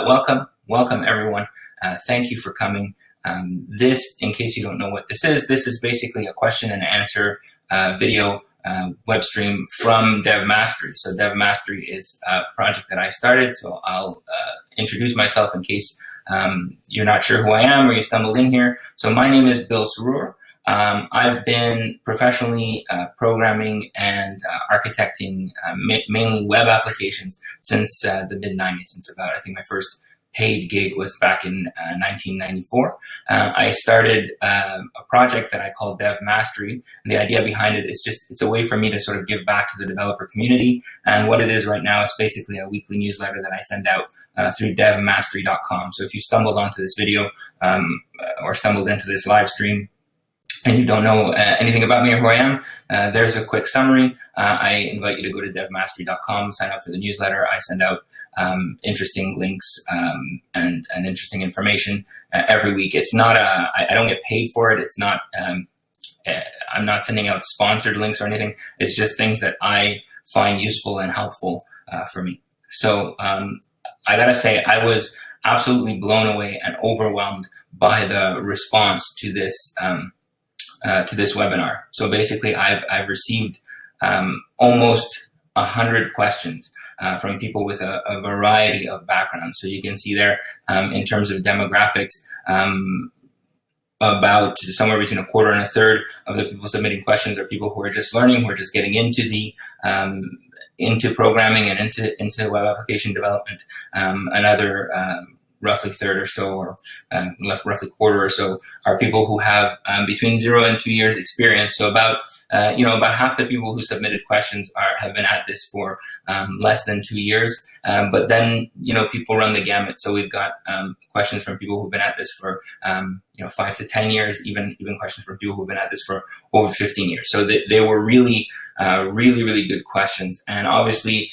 welcome everyone. Thank you for coming. This, in case you don't know what this is basically a question and answer video web stream from Dev Mastery. So Dev Mastery is a project that I started, so I'll introduce myself in case you're not sure who I am or you stumbled in here. So my name is Bill Sourour. I've been professionally programming and architecting mainly web applications since the mid-90s, since about, I think my first paid gig was back in 1994. I started a project that I call Dev Mastery, and the idea behind it is it's a way for me to sort of give back to the developer community. And what it is right now is basically a weekly newsletter that I send out through devmastery.com. So if you stumbled onto this video or stumbled into this live stream, and you don't know anything about me or who I am, there's a quick summary. I invite you to go to devmastery.com, sign up for the newsletter. I send out interesting links and interesting information every week. It's not I don't get paid for it. It's not, I'm not sending out sponsored links or anything. It's just things that I find useful and helpful for me. So I gotta say, I was absolutely blown away and overwhelmed by the response to this webinar. So basically, I've received almost 100 questions from people with a variety of backgrounds. So you can see there, in terms of demographics, about somewhere between a quarter and a third of the people submitting questions are people who are just learning, who are just getting into the into programming and into web application development. Another roughly third or so, or roughly quarter or so, are people who have between 0 and 2 years experience. So about about half the people who submitted questions have been at this for less than 2 years. But then people run the gamut. So we've got questions from people who've been at this for 5 to 10 years, even questions from people who've been at this for over 15 years. So they were really good questions. And obviously,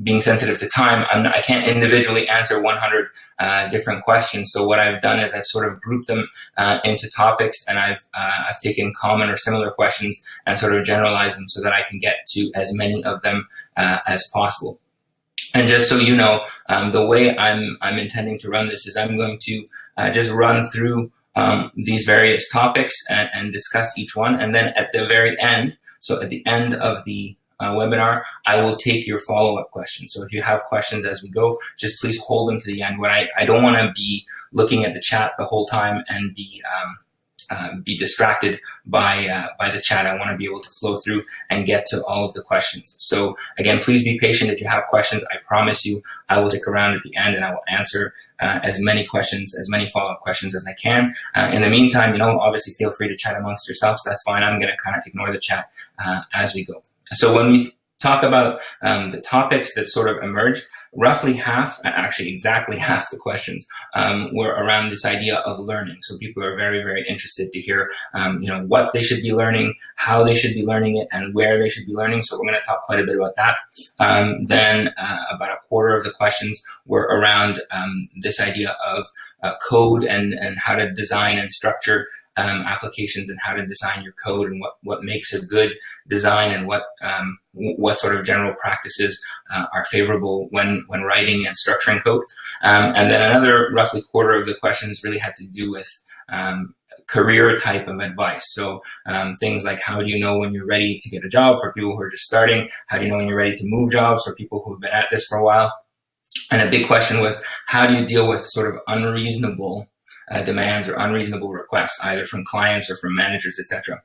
being sensitive to time, I can't individually answer 100 different questions. So what I've done is I've sort of grouped them into topics, and I've taken common or similar questions and sort of generalized them so that I can get to as many of them as possible. And just so you know, the way I'm intending to run this is I'm going to just run through these various topics and discuss each one, and then at the very end, so at the end of the webinar, I will take your follow-up questions. So if you have questions as we go, just please hold them to the end. When I don't want to be looking at the chat the whole time and be distracted by the chat. I want to be able to flow through and get to all of the questions. So again, please be patient. If you have questions, I promise you I will stick around at the end and I will answer as many questions, as many follow-up questions as I can. In the meantime, obviously feel free to chat amongst yourselves. That's fine. I'm going to kind of ignore the chat as we go. So when we talk about the topics that sort of emerged, roughly half, actually exactly half the questions were around this idea of learning. So people are very interested to hear what they should be learning, how they should be learning it, and where they should be learning. So we're going to talk quite a bit about that. Then about a quarter of the questions were around this idea of code and how to design and structure applications, and how to design your code, and what makes a good design, and what sort of general practices are favorable when writing and structuring code. And then another roughly quarter of the questions really had to do with career type of advice. So things like, how do you know when you're ready to get a job for people who are just starting? How do you know when you're ready to move jobs for people who have been at this for a while? And a big question was, how do you deal with sort of unreasonable demands or unreasonable requests, either from clients or from managers, etc.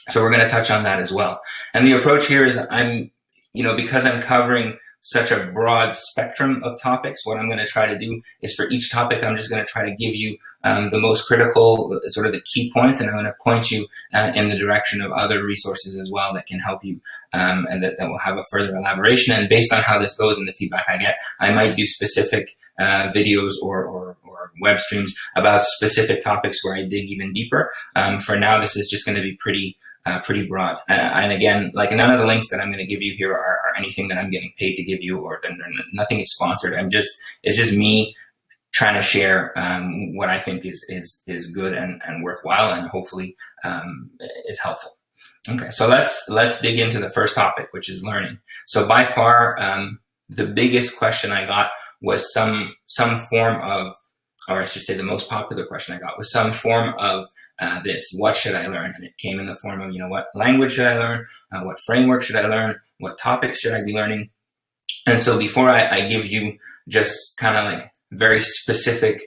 So we're going to touch on that as well. And the approach here is because I'm covering such a broad spectrum of topics, what I'm going to try to do is for each topic, I'm just going to try to give you the most critical, sort of the key points, and I'm going to point you in the direction of other resources as well that can help you, and that will have a further elaboration. And based on how this goes and the feedback I get, I might do specific videos or web streams about specific topics where I dig even deeper. For now, this is just going to be pretty broad. And again, like, none of the links that I'm going to give you here are anything that I'm getting paid to give you, or nothing is sponsored. It's just me trying to share what I think is good and worthwhile, and hopefully is helpful. Okay, so let's dig into the first topic, which is learning. So by far, the biggest question I got was some form of, or I should say the most popular question I got was some form of this: what should I learn? And it came in the form of, what language should I learn? What framework should I learn? What topics should I be learning? And so before I give you just kind of like very specific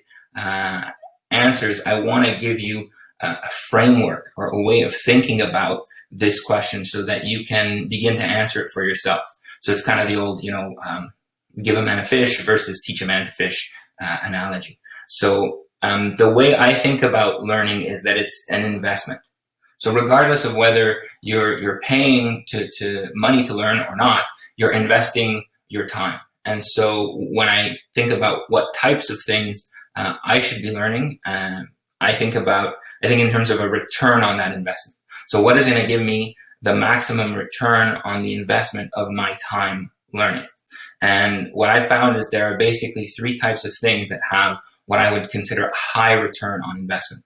answers, I want to give you a framework or a way of thinking about this question so that you can begin to answer it for yourself. So it's kind of the old, give a man a fish versus teach a man to fish analogy. So the way I think about learning is that it's an investment. So regardless of whether you're paying to money to learn or not, you're investing your time. And so when I think about what types of things I should be learning, I think in terms of a return on that investment. So what is going to give me the maximum return on the investment of my time learning? And what I found is there are basically three types of things that have what I would consider a high return on investment.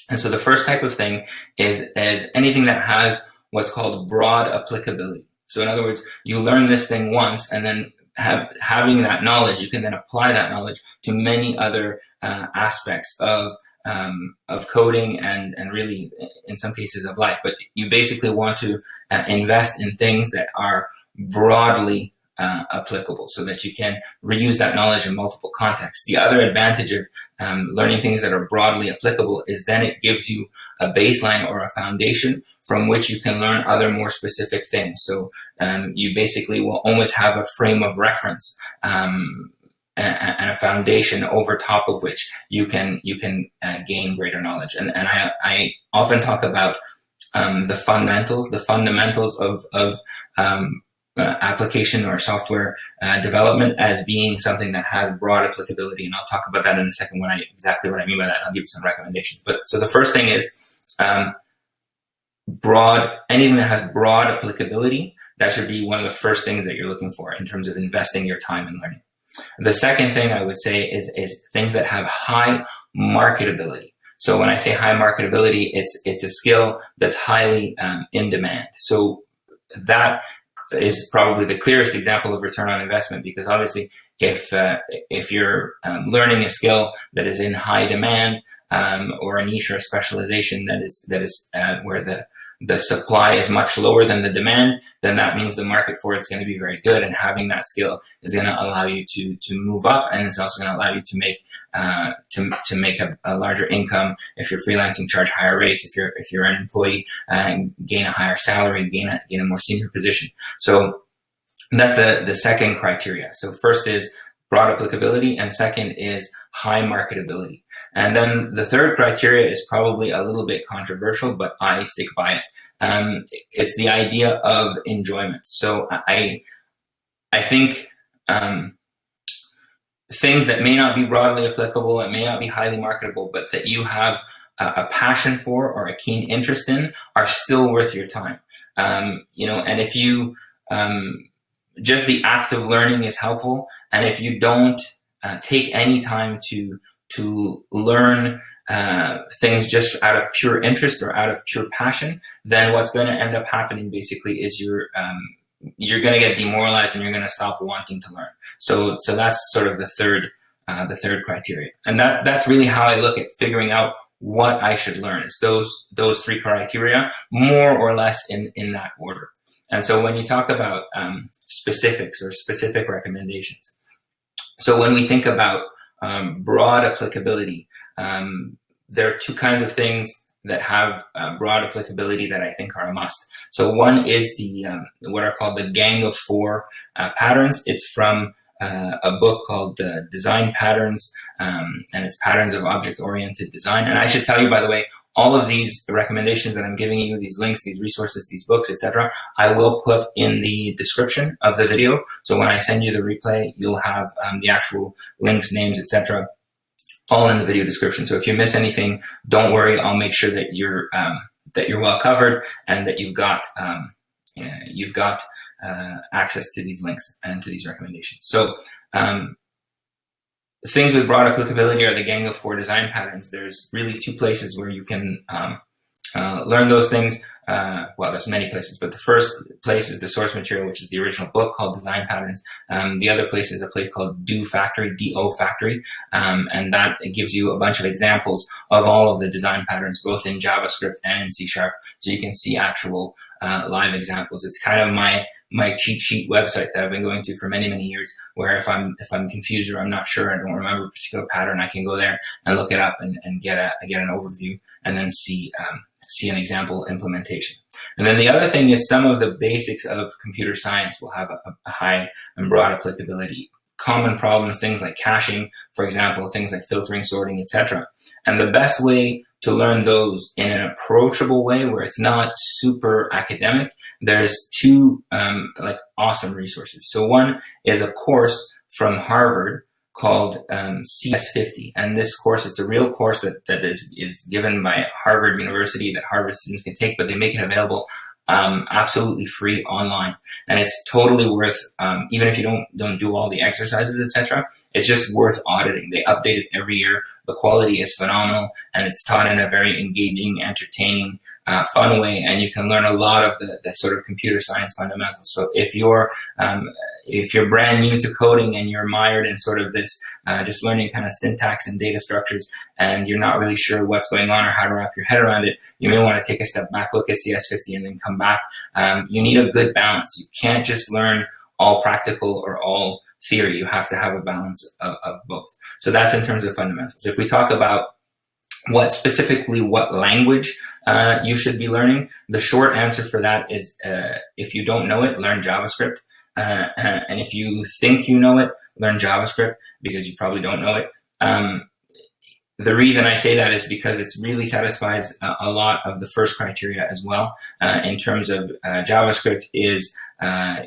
And so the first type of thing is anything that has what's called broad applicability. So in other words, you learn this thing once, and then having that knowledge, you can then apply that knowledge to many other aspects of coding and really, in some cases, of life. But you basically want to invest in things that are broadly applicable, so that you can reuse that knowledge in multiple contexts. The other advantage of learning things that are broadly applicable is then it gives you a baseline or a foundation from which you can learn other more specific things. So you basically will always have a frame of reference and a foundation over top of which you can gain greater knowledge. And I often talk about the fundamentals of application or software development as being something that has broad applicability, and I'll talk about that in a second exactly what I mean by that. I'll give you some recommendations. But so the first thing is anything that has broad applicability. That should be one of the first things that you're looking for in terms of investing your time in learning. The second thing I would say is things that have high marketability. So when I say high marketability, it's a skill that's highly in demand. So that is probably the clearest example of return on investment, because obviously if you're learning a skill that is in high demand or a niche or a specialization that is where the supply is much lower than the demand, then that means the market for it's going to be very good, and having that skill is going to allow you to move up, and it's also going to allow you to make a larger income. If you're freelancing, charge higher rates. If you're an employee, gain a higher salary, gain a more senior position. So that's the second criteria. So first is broad applicability, and second is high marketability. And then the third criteria is probably a little bit controversial, but I stick by it. It's the idea of enjoyment. So I think things that may not be broadly applicable, it may not be highly marketable, but that you have a passion for or a keen interest in are still worth your time. And if you just the act of learning is helpful, and if you don't take any time to learn things just out of pure interest or out of pure passion, then what's going to end up happening basically is you're going to get demoralized and you're going to stop wanting to learn. So that's sort of the third criteria, and that's really how I look at figuring out what I should learn. Is those three criteria, more or less in that order. And so when you talk about specifics or specific recommendations, so when we think about broad applicability, there are two kinds of things that have broad applicability that I think are a must. So one is the what are called the Gang of Four patterns. It's from a book called Design Patterns, and it's Patterns of Object-Oriented Design. And I should tell you, by the way, all of these recommendations that I'm giving you, these links, these resources, these books, etc., I will put in the description of the video. So when I send you the replay, you'll have the actual links, names, etc., all in the video description. So if you miss anything, don't worry. I'll make sure that you're well covered and that you've got access to these links and to these recommendations. So things with broad applicability are the Gang of Four design patterns. There's really two places where you can learn those things. Well, there's many places, but the first place is the source material, which is the original book called Design Patterns. The other place is a place called Do Factory, D-O Factory, and that gives you a bunch of examples of all of the design patterns, both in JavaScript and in C#, so you can see actual live examples. It's kind of my cheat sheet website that I've been going to for many, many years, where if I'm confused or I'm not sure, I don't remember a particular pattern, I can go there and look it up and get an overview, and then see an example implementation. And then the other thing is some of the basics of computer science will have a high and broad applicability. Common problems, things like caching, for example, things like filtering, sorting, etc. And the best way to learn those in an approachable way where it's not super academic, there's two like awesome resources. So one is a course from Harvard called CS50, and this course, it's a real course that is given by Harvard University that Harvard students can take, but they make it available absolutely free online, and it's totally worth, even if you don't do all the exercises, etc. It's just worth auditing. They update it every year. The quality is phenomenal, and it's taught in a very engaging, entertaining, fun way, and you can learn a lot of the sort of computer science fundamentals. So if you're brand new to coding and you're mired in sort of this just learning kind of syntax and data structures, and you're not really sure what's going on or how to wrap your head around it, you may want to take a step back, look at CS50, and then come back. You need a good balance. You can't just learn all practical or all theory. You have to have a balance of both. So that's in terms of fundamentals. If we talk about what language you should be learning, the short answer for that is if you don't know it, learn JavaScript. And if you think you know it, learn JavaScript, because you probably don't know it. The reason I say that is because it really satisfies a lot of the first criteria as well. In terms of JavaScript is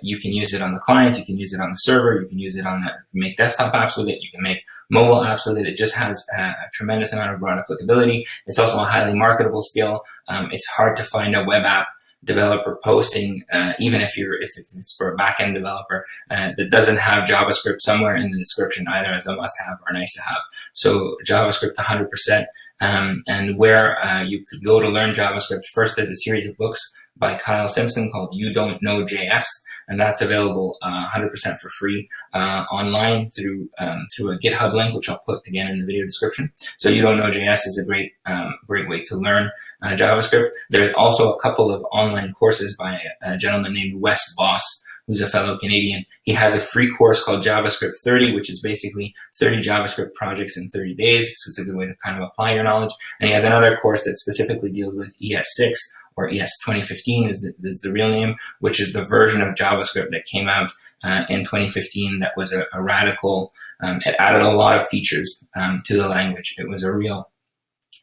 you can use it on the client, you can use it on the server, you can use it on make desktop apps with it, you can make mobile apps with it. It just has a tremendous amount of broad applicability. It's also a highly marketable skill. It's hard to find a web app developer posting, even if it's for a back-end developer, that doesn't have JavaScript somewhere in the description, either as a must-have or nice to have. So JavaScript 100%. And where you could go to learn JavaScript, first there's a series of books by Kyle Simpson called You Don't Know JS, and that's available 100% for free online through a GitHub link, which I'll put again in the video description. So You Don't Know JS is a great way to learn JavaScript. There's also a couple of online courses by a gentleman named Wes Bos, who's a fellow Canadian. He has a free course called JavaScript 30, which is basically 30 JavaScript projects in 30 days. So it's a good way to kind of apply your knowledge. And he has another course that specifically deals with ES6, or ES 2015 is the real name, which is the version of JavaScript that came out in 2015 that was a radical, it added a lot of features to the language. It was a real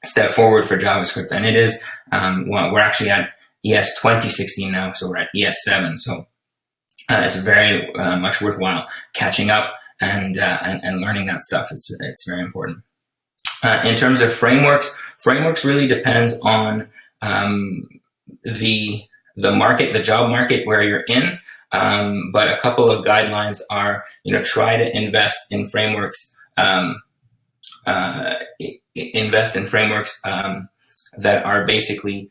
step forward for JavaScript. And it is, well, we're actually at ES 2016 now, so we're at ES 7. So it's very much worthwhile catching up and learning that stuff. It's very important. In terms of frameworks really depends on the market, the job market where you're in. But a couple of guidelines are, try to invest in frameworks, that are basically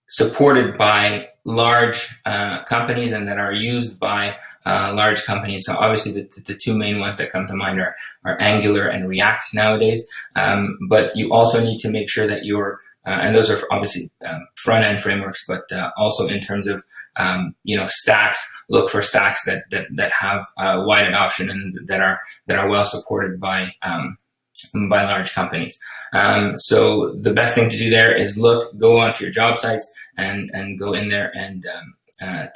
supported by large companies and that are used by large companies. So obviously the two main ones that come to mind are Angular and React nowadays. But you also need to make sure that you're, and those are obviously front-end frameworks, but also in terms of stacks, look for stacks that have wide adoption and that are well supported by large companies. So the best thing to do there is go onto your job sites and go in there and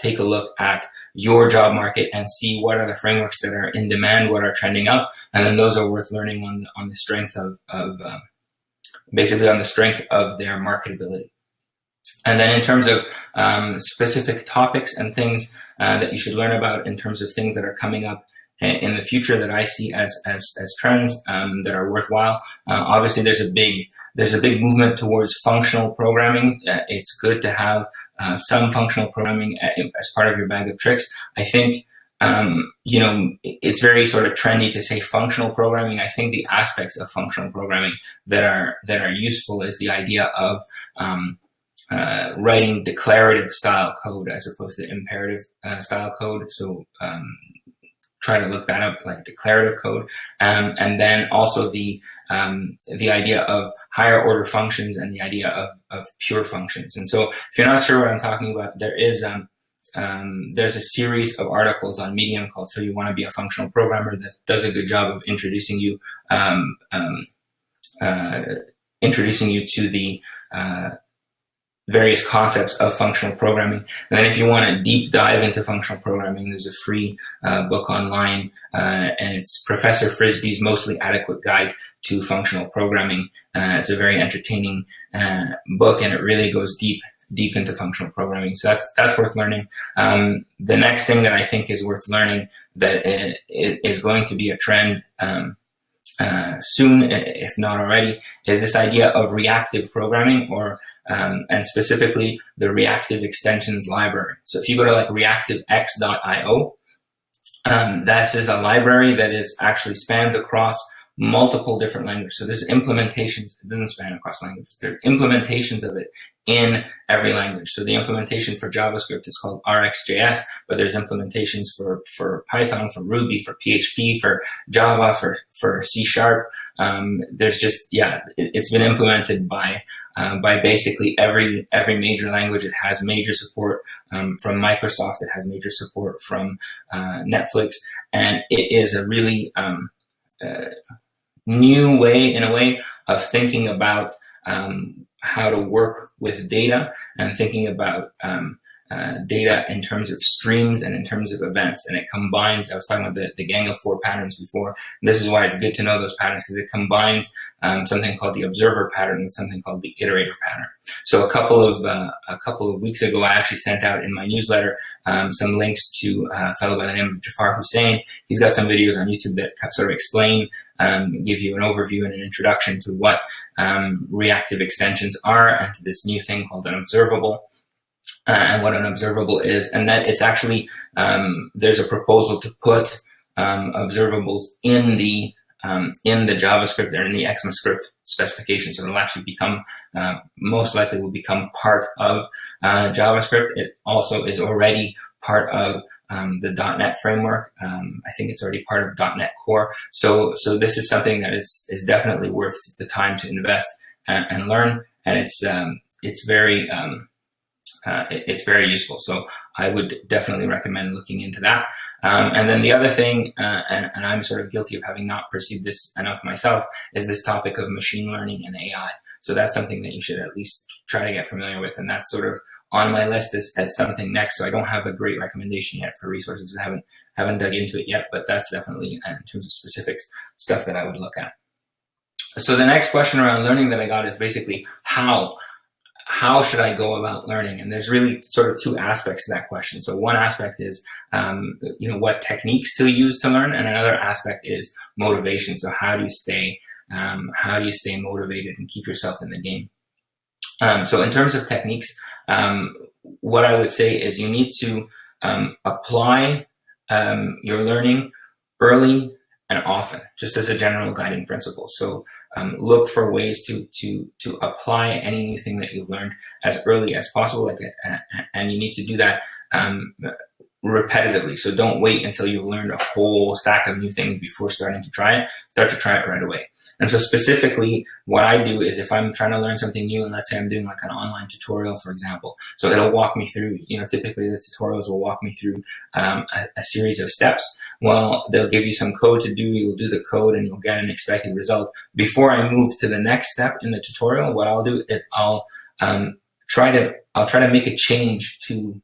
take a look at your job market and see what are the frameworks that are in demand, what are trending up, and then those are worth learning on the strength of basically on the strength of their marketability. And then in terms of specific topics and things that you should learn about in terms of things that are coming up in the future that I see as trends that are worthwhile. Obviously, there's a big movement towards functional programming. It's good to have some functional programming as part of your bag of tricks. I think you know, it's very sort of trendy to say functional programming. I think the aspects of functional programming that are useful is the idea of writing declarative style code as opposed to imperative style code. So try to look that up, like declarative code, and then also the idea of higher order functions and the idea of pure functions. And so if you're not sure what I'm talking about, there's a series of articles on Medium called "So You Want to Be a Functional Programmer" that does a good job of introducing you to the various concepts of functional programming. And then if you want to deep dive into functional programming, there's a free book online, and it's Professor Frisby's Mostly Adequate Guide to Functional Programming. It's a very entertaining book, and it really goes deep into functional programming. So that's worth learning. The next thing that I think is worth learning that is going to be a trend soon, if not already, is this idea of reactive programming, or and specifically the reactive extensions library. So if you go to like reactivex.io, this is a library that is actually spans across multiple different languages. So there's implementations, it doesn't span across languages, there's implementations of it in every language. So the implementation for JavaScript is called RxJS, but there's implementations for Python, for Ruby, for PHP, for Java, for C#. There's just, yeah, it's been implemented by basically every major language. It has major support from Microsoft, it has major support from Netflix, and it is a really new way, in a way, of thinking about how to work with data and thinking about data in terms of streams and in terms of events. And it combines, I was talking about the gang of four patterns before, and this is why it's good to know those patterns, because it combines something called the observer pattern with something called the iterator pattern. So a couple of weeks ago, I actually sent out in my newsletter some links to a fellow by the name of Jafar Hussain. He's got some videos on YouTube that sort of explain, give you an overview and an introduction to what reactive extensions are and to this new thing called an observable. And what an observable is, and that it's actually, there's a proposal to put observables in the JavaScript or in the ECMAScript specification. So it'll actually become, most likely will become part of JavaScript. It also is already part of the .NET framework. I think it's already part of .NET Core. So this is something that is definitely worth the time to invest and learn, and it's very useful. So I would definitely recommend looking into that. And then the other thing, and I'm sort of guilty of having not pursued this enough myself, is this topic of machine learning and AI. So that's something that you should at least try to get familiar with. And that's sort of on my list as something next. So I don't have a great recommendation yet for resources. I haven't dug into it yet, but that's definitely, in terms of specifics, stuff that I would look at. So the next question around learning that I got is basically how should I go about learning? And there's really sort of two aspects to that question. So one aspect is, what techniques to use to learn, and another aspect is motivation. So how do you stay motivated and keep yourself in the game? So in terms of techniques, what I would say is you need to apply your learning early and often, just as a general guiding principle. So look for ways to apply any new thing that you've learned as early as possible, and you need to do that repetitively. So don't wait until you've learned a whole stack of new things before starting to try it. Start to try it right away. And so specifically, what I do is if I'm trying to learn something new, and let's say I'm doing like an online tutorial, for example, so it'll walk me through, typically the tutorials will walk me through a series of steps. Well, they'll give you some code to do, you'll do the code and you'll get an expected result. Before I move to the next step in the tutorial, what I'll do is I'll try to make a change to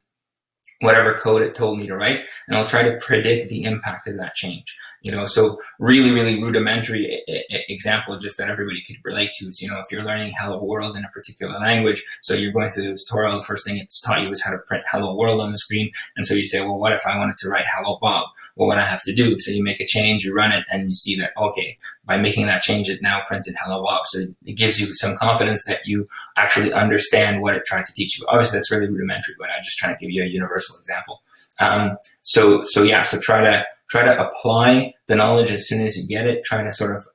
whatever code it told me to write, and I'll try to predict the impact of that change. So really, really rudimentary example just that everybody could relate to is, if you're learning Hello World in a particular language, so you're going through the tutorial, the first thing it's taught you is how to print Hello World on the screen. And so you say, well, what if I wanted to write Hello Bob? Well, what I have to do? So you make a change, you run it, and you see that, okay, by making that change, it now printed Hello Bob. So it gives you some confidence that you actually understand what it tried to teach you. Obviously, that's really rudimentary, but I'm just trying to give you a universal example. So try to apply the knowledge as soon as you get it. Try to sort of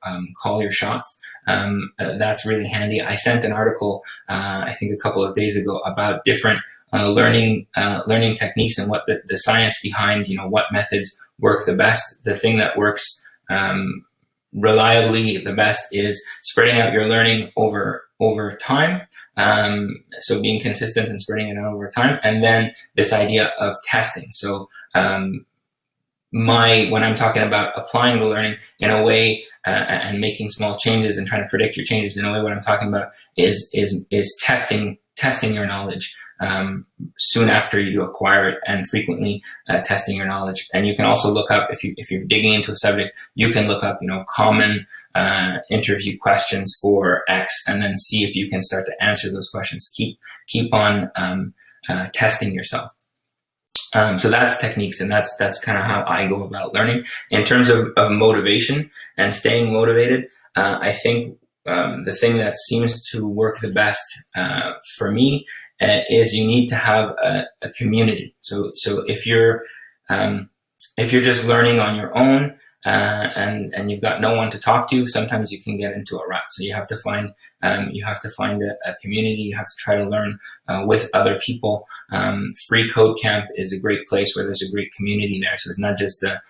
call your shots. That's really handy. I sent an article, I think a couple of days ago, about different learning techniques and what the science behind, what methods work the best. The thing that works reliably the best is spreading out your learning over time. So being consistent and spreading it out over time, and then this idea of testing. So when I'm talking about applying the learning in a way and making small changes and trying to predict your changes in a way, what I'm talking about is testing your knowledge soon after you acquire it, and frequently testing your knowledge. And you can also look up, if you're digging into a subject, you can look up common interview questions for X, and then see if you can start to answer those questions. Keep on testing yourself. So that's techniques, and that's kind of how I go about learning. In terms of motivation and staying motivated, I think the thing that seems to work the best for me is you need to have a community. So if you're just learning on your own and you've got no one to talk to, sometimes you can get into a rut. So you have to find a community. You have to try to learn with other people. Free Code Camp is a great place where there's a great community there. So it's not just the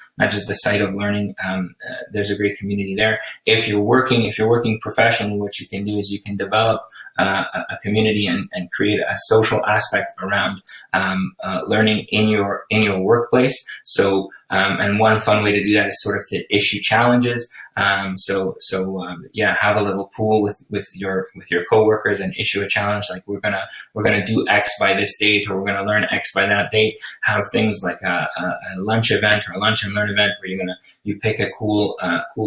site of learning. There's a great community there. If you're working professionally, what you can do is you can develop a community and create a social aspect around learning in your workplace. So and one fun way to do that is sort of to issue challenges. Have a little pool with your coworkers and issue a challenge, like we're gonna do X by this date, or we're gonna learn X by that date. Have things like a lunch event or a lunch and learn event where you pick a cool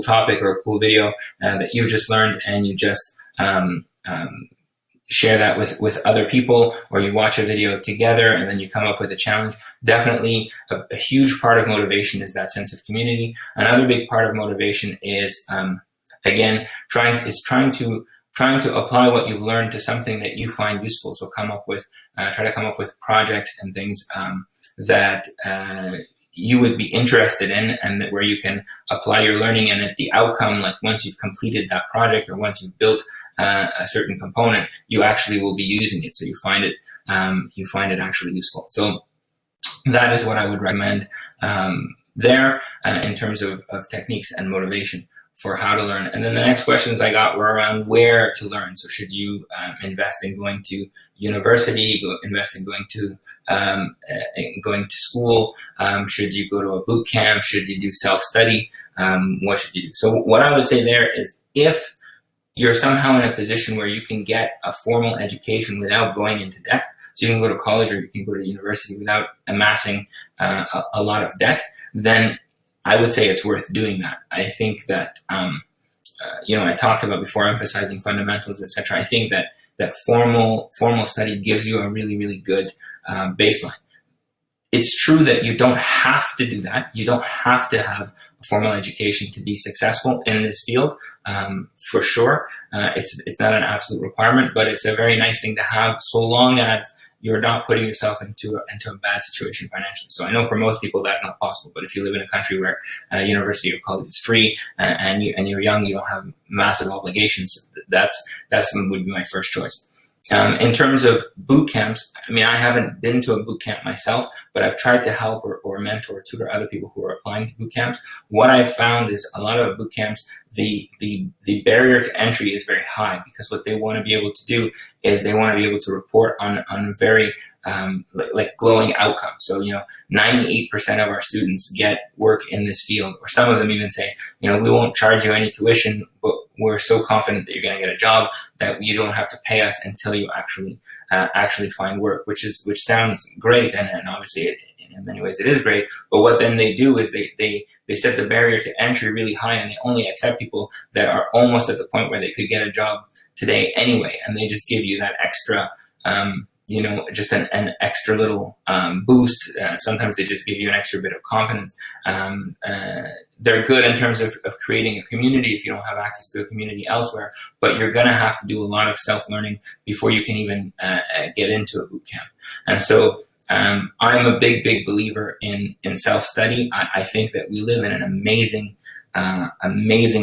topic or a cool video that you just learned, and you just share that with other people, or you watch a video together and then you come up with a challenge. Definitely a huge part of motivation is that sense of community. Another big part of motivation is, again, trying to apply what you've learned to something that you find useful. So try to come up with projects and things that you would be interested in, and where you can apply your learning, and at the outcome, like once you've completed that project or once you've built a certain component, you actually will be using it. So you find it actually useful. So that is what I would recommend there in terms of techniques and motivation for how to learn. And then the next questions I got were around where to learn. So should you invest in going to university, invest in going to school? Should you go to a boot camp? Should you do self-study? What should you do? So what I would say there is, if you're somehow in a position where you can get a formal education without going into debt, so you can go to college or you can go to university without amassing a lot of debt, then I would say it's worth doing that. I think that, I talked about before emphasizing fundamentals, etc. I think that formal study gives you a really, really good baseline. It's true that you don't have to do that. You don't have to have a formal education to be successful in this field, for sure. It's not an absolute requirement, but it's a very nice thing to have, so long as you're not putting yourself into a bad situation financially. So I know for most people that's not possible, but if you live in a country where university or college is free and you're young, you don't have massive obligations, that's would be my first choice. In terms of boot camps, I mean, I haven't been to a boot camp myself, but I've tried to help or mentor or tutor other people who are applying to boot camps. What I've found is a lot of boot camps, the barrier to entry is very high, because what they want to be able to do is they want to be able to report on very like glowing outcomes. So 98% of our students get work in this field, or some of them even say, we won't charge you any tuition, but we're so confident that you're going to get a job that you don't have to pay us until you actually find work, which sounds great, and obviously in many ways it is great. But what then they do is they set the barrier to entry really high, and they only accept people that are almost at the point where they could get a job today anyway, and they just give you that extra just an extra little boost. Sometimes they just give you an extra bit of confidence. They're good in terms of creating a community if you don't have access to a community elsewhere, but you're going to have to do a lot of self-learning before you can even get into a boot camp. And so I'm a big believer in self-study. I think that we live in an amazing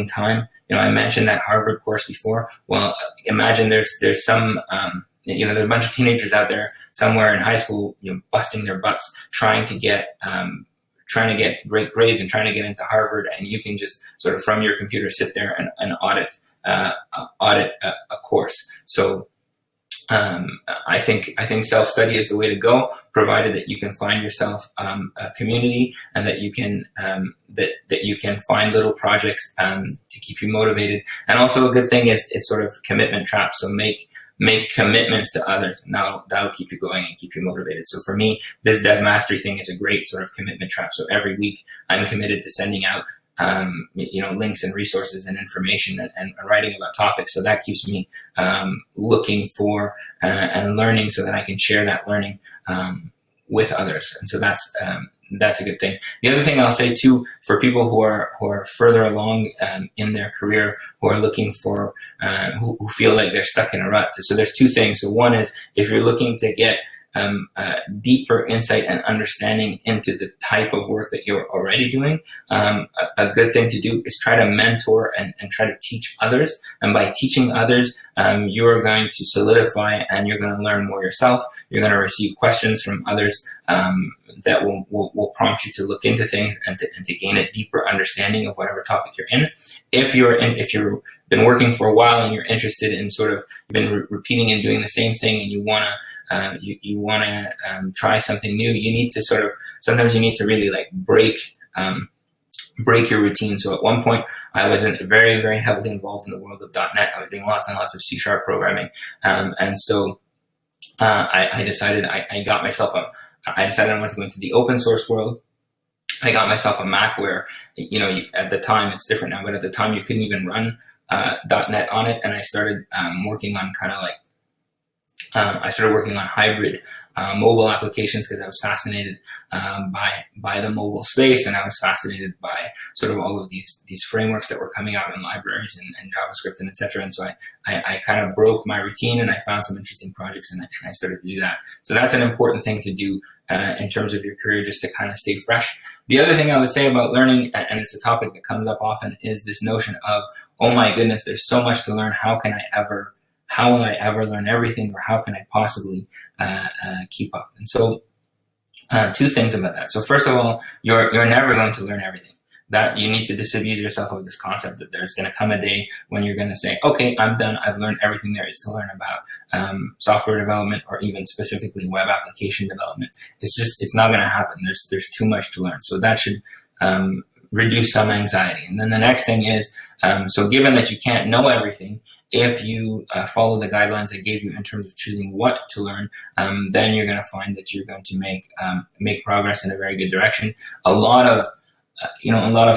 time. I mentioned that Harvard course before. Well, imagine there's some there's a bunch of teenagers out there somewhere in high school, busting their butts trying to get great grades and trying to get into Harvard, and you can just sort of from your computer sit there and audit a course. So I think self-study is the way to go, provided that you can find yourself a community, and that you can that you can find little projects to keep you motivated. And also a good thing is sort of commitment traps. So make commitments to others, and that'll keep you going and keep you motivated. So for me, this dev mastery thing is a great sort of commitment trap. So every week I'm committed to sending out links and resources and information and writing about topics. So that keeps me looking for and learning, so that I can share that learning with others. And so that's a good thing. The other thing I'll say too, for people who are further along in their career, who are looking for, who feel like they're stuck in a rut. So there's two things. So one is, if you're looking to get deeper insight and understanding into the type of work that you're already doing, a good thing to do is try to mentor and try to teach others. And by teaching others, you're going to solidify and you're going to learn more yourself. You're going to receive questions from others that will prompt you to look into things and to gain a deeper understanding of whatever topic you're in. If you've been working for a while and you're interested in sort of been repeating and doing the same thing, and you want to try something new, you need to sometimes you need to really like break your routine. So at one point, I was very heavily involved in the world of .NET. I was doing lots and lots of C# programming, and so I decided I decided I wanted to go into the open source world. I got myself a Mac where, at the time, it's different now, but at the time you couldn't even run .NET on it, and I started working on hybrid mobile applications, because I was fascinated by the mobile space, and I was fascinated by sort of all of these frameworks that were coming out in libraries and JavaScript and etc. And so I kind of broke my routine, and I found some interesting projects, and I started to do that. So that's an important thing to do in terms of your career, just to kind of stay fresh. The other thing I would say about learning, and it's a topic that comes up often, is this notion of, oh my goodness, there's so much to learn. How will I ever learn everything, or how can I possibly keep up? And so two things about that. So first of all, you're never going to learn everything. That you need to disabuse yourself of this concept that there's going to come a day when you're going to say, okay, I'm done. I've learned everything there is to learn about software development, or even specifically web application development. It's not going to happen. There's too much to learn. So that should reduce some anxiety. And then the next thing is, so given that you can't know everything, if you follow the guidelines I gave you in terms of choosing what to learn, then you're going to find that you're going to make progress in a very good direction. A lot of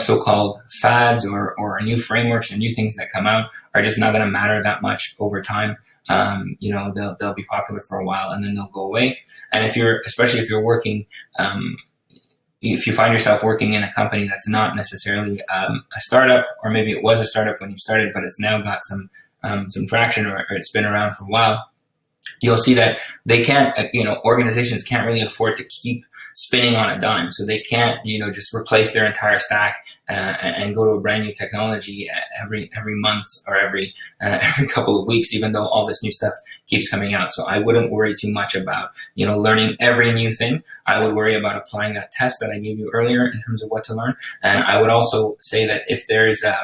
so-called fads or new frameworks or new things that come out are just not going to matter that much over time. They'll be popular for a while, and then they'll go away. And especially if you're working, if you find yourself working in a company that's not necessarily a startup, or maybe it was a startup when you started, but it's now got some traction, or it's been around for a while, you'll see that they can't, organizations can't really afford to keep spinning on a dime. So they can't, just replace their entire stack and go to a brand new technology every month or every couple of weeks, even though all this new stuff keeps coming out. So I wouldn't worry too much about, learning every new thing. I would worry about applying that test that I gave you earlier in terms of what to learn. And I would also say that if there's a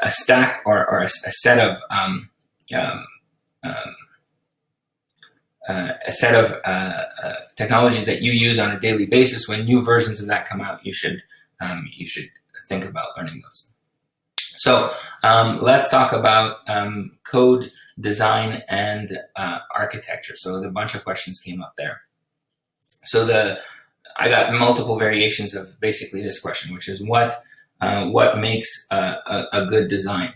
stack or a set of technologies that you use on a daily basis, when new versions of that come out, you should think about learning those. So let's talk about code design and architecture. So a bunch of questions came up there. So I got multiple variations of basically this question, which is what makes a good design?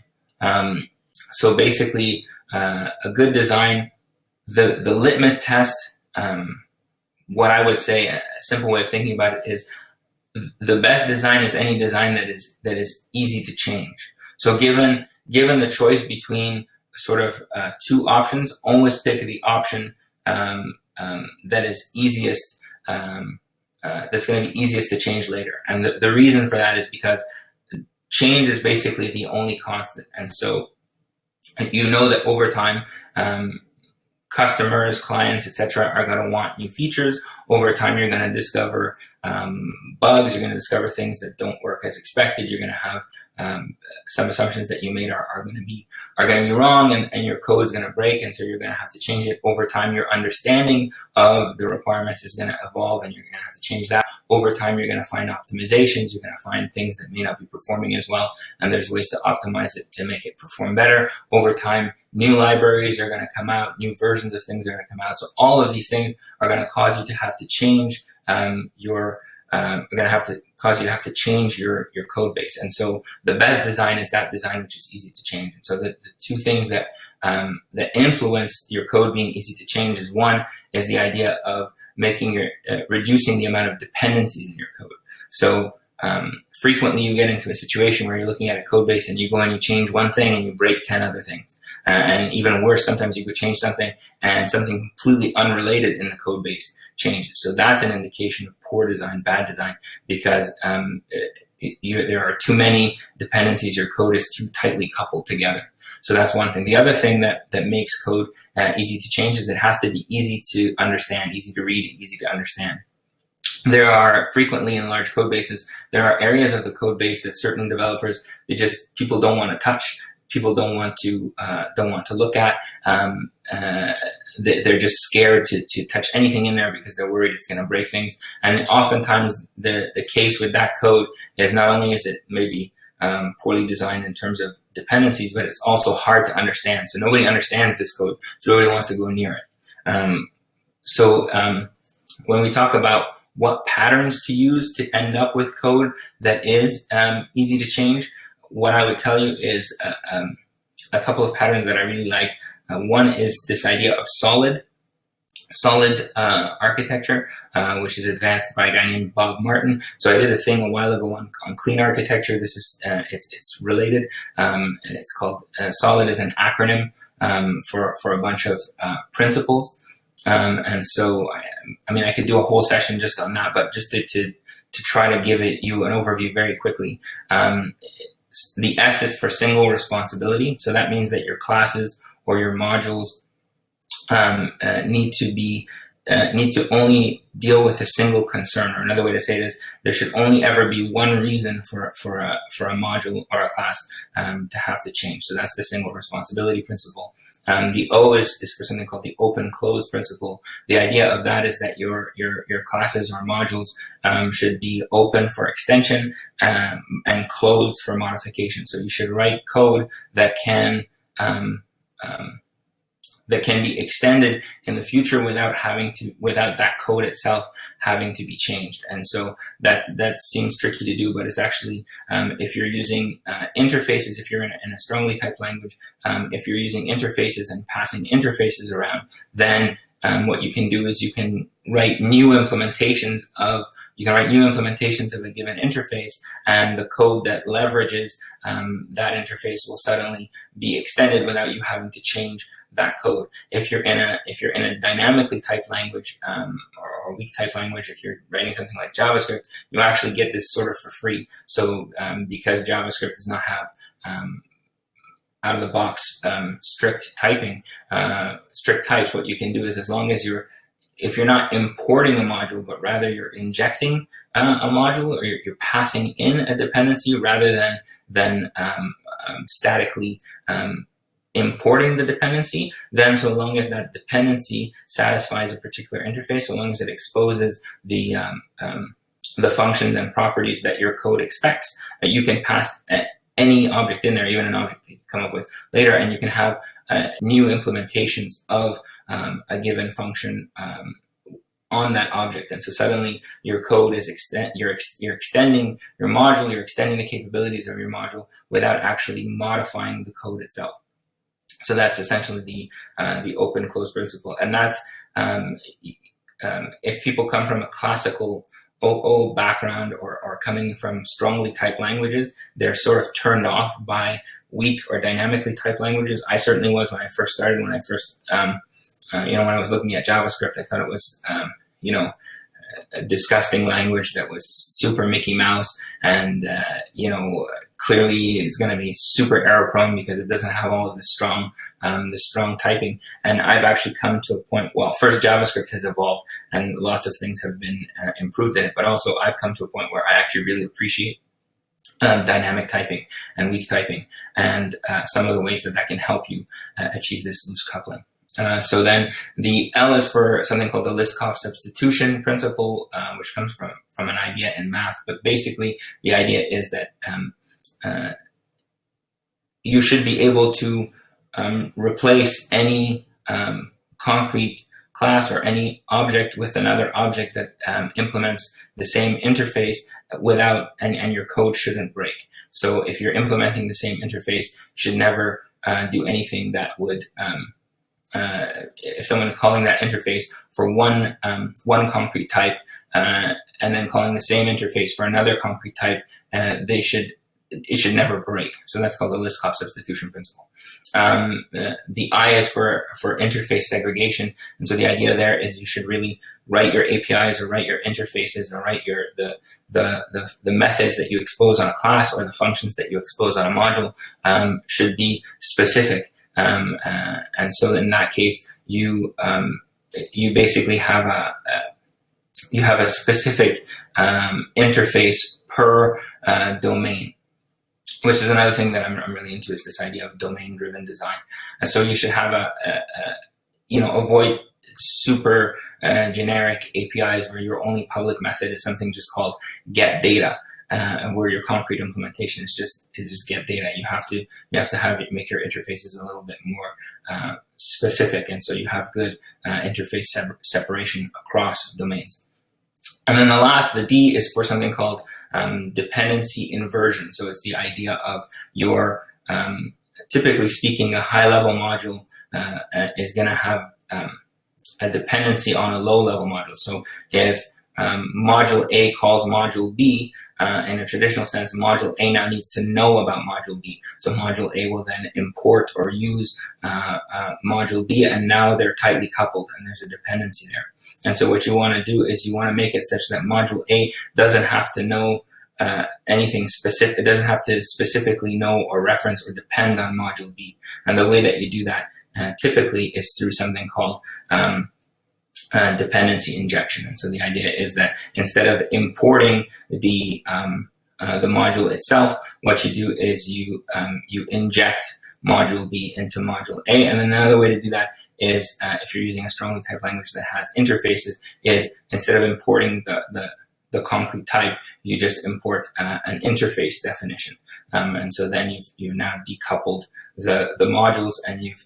So basically, a good design, the litmus test, what I would say, a simple way of thinking about it is, the best design is any design that is easy to change. So given the choice between sort of two options, always pick the option that is easiest, that's going to be easiest to change later. And the reason for that is because change is basically the only constant. And so you know that over time, customers, clients, etc., are going to want new features. Over time, you're going to discover bugs. You're going to discover things that don't work as expected. You're going to have some assumptions that you made are going to be wrong, and your code is going to break, and so you're going to have to change it. Over time, your understanding of the requirements is going to evolve, and you're going to have to change that. Over time, you're going to find optimizations. You're going to find things that may not be performing as well, and there's ways to optimize it to make it perform better. Over time, new libraries are going to come out, new versions of things are going to come out. So all of these things are going to cause you to have to change your code base. And so the best design is that design which is easy to change. And so the two things that influence your code being easy to change is, one is the idea of making reducing the amount of dependencies in your code. So frequently you get into a situation where you're looking at a code base and you go and you change one thing and you break 10 other things. And even worse, sometimes you could change something and something completely unrelated in the code base changes. So that's an indication of poor design, bad design, because there are too many dependencies. Your code is too tightly coupled together. So that's one thing. The other thing that makes code easy to change is it has to be easy to understand, easy to read, easy to understand. There are frequently in large code bases, there are areas of the code base that certain developers, people don't want to touch, people don't want to look at. They're just scared to touch anything in there because they're worried it's going to break things. And oftentimes the case with that code is not only is it maybe poorly designed in terms of dependencies, but it's also hard to understand. So nobody understands this code, so nobody wants to go near it. When we talk about what patterns to use to end up with code that is easy to change, what I would tell you is a couple of patterns that I really like. One is this idea of S.O.L.I.D architecture, which is advanced by a guy named Bob Martin. So I did a thing a while ago on clean architecture. This is it's related. It's called S.O.L.I.D is an acronym for a bunch of principles. And so, I mean, I could do a whole session just on that, but just to try to give you an overview very quickly. The S is for single responsibility. So that means that your classes or your modules need to only deal with a single concern. Or another way to say it is there should only ever be one reason for a module or a class to have to change. So that's the single responsibility principle. The O is for something called the open-close principle. The idea of that is that your classes or modules should be open for extension and closed for modification. So you should write code that can be extended in the future without that code itself having to be changed. And so that seems tricky to do, but it's actually, if you're using interfaces, if you're in a strongly typed language, if you're using interfaces and passing interfaces around, then what you can do is you can write new implementations of a given interface, and the code that leverages that interface will suddenly be extended without you having to change that code. If you're in a dynamically typed language or weak typed language, if you're writing something like JavaScript, you actually get this sort of for free. So because JavaScript does not have out of the box strict types, what you can do is, as long as if you're not importing a module, but rather you're injecting a module, or you're passing in a dependency rather than statically importing the dependency, then so long as that dependency satisfies a particular interface, so long as it exposes the functions and properties that your code expects, you can pass any object in there, even an object that you come up with later, and you can have new implementations of a given function on that object. And so suddenly your code is you're extending your module, you're extending the capabilities of your module without actually modifying the code itself. So that's essentially the open-close principle. And that's if people come from a classical OO background or coming from strongly typed languages, they're sort of turned off by weak or dynamically typed languages. I certainly was when I first started, when I first when I was looking at JavaScript, I thought it was, a disgusting language that was super Mickey Mouse, and clearly it's going to be super error prone because it doesn't have all of the strong typing. And I've actually come to a point. Well, first, JavaScript has evolved, and lots of things have been improved in it. But also, I've come to a point where I actually really appreciate dynamic typing and weak typing, and some of the ways that can help you achieve this loose coupling. So then the L is for something called the Liskov substitution principle, which comes from an idea in math. But basically, the idea is that you should be able to replace any concrete class or any object with another object that implements the same interface without, and your code shouldn't break. So if you're implementing the same interface, you should never do anything that would if someone is calling that interface for one concrete type and then calling the same interface for another concrete type, it should never break. So that's called the Liskov substitution principle. The I is for interface segregation, and so the idea there is you should really write your APIs or write your interfaces or write the methods that you expose on a class or the functions that you expose on a module should be specific. And so in that case, you basically have a specific interface per domain, which is another thing that I'm really into, is this idea of domain-driven design. And so you should have avoid super generic APIs where your only public method is something just called get data. And where your concrete implementation is just get data. You have to make your interfaces a little bit more specific, and so you have good interface separation across domains. And then the D is for something called dependency inversion. So it's the idea of your typically speaking, a high-level module is going to have a dependency on a low-level module. So if module A calls module B, in a traditional sense, module A now needs to know about module B. So module A will then import or use module B, and now they're tightly coupled and there's a dependency there. And so what you want to do is you want to make it such that module A doesn't have to know anything specific. It doesn't have to specifically know or reference or depend on module B. And the way that you do that typically is through something called dependency injection. And so the idea is that instead of importing the module itself, what you do is you inject module B into module A. And another way to do that is if you're using a strongly typed language that has interfaces, is instead of importing the concrete type, you just import an interface definition. And so then you've now decoupled the modules, and you've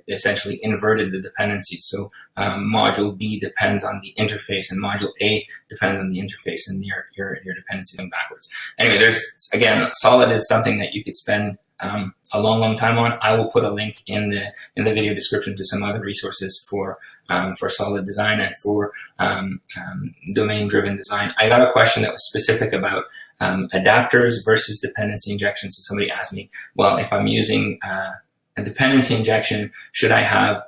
essentially inverted the dependencies. So module B depends on the interface, and module A depends on the interface, and your dependencies going backwards. Anyway, again, S.O.L.I.D is something that you could spend a long time on. I will put a link in the video description to some other resources for S.O.L.I.D design and for domain-driven design. I got a question that was specific about adapters versus dependency injection. So somebody asked me, well, if I'm using a dependency injection, should I have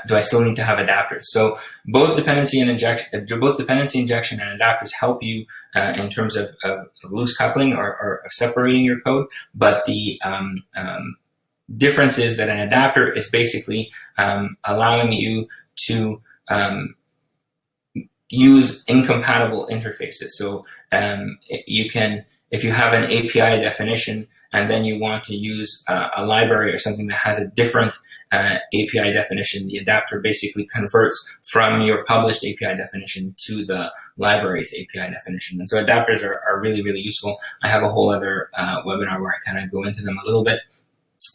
do I still need to have adapters? So both dependency injection and adapters help you in terms of loose coupling or of separating your code. But the difference is that an adapter is basically allowing you to use incompatible interfaces. So you can, if you have an API definition and then you want to use a library or something that has a different API definition, the adapter basically converts from your published API definition to the library's API definition. And so adapters are really, really useful. I have a whole other webinar where I kind of go into them a little bit.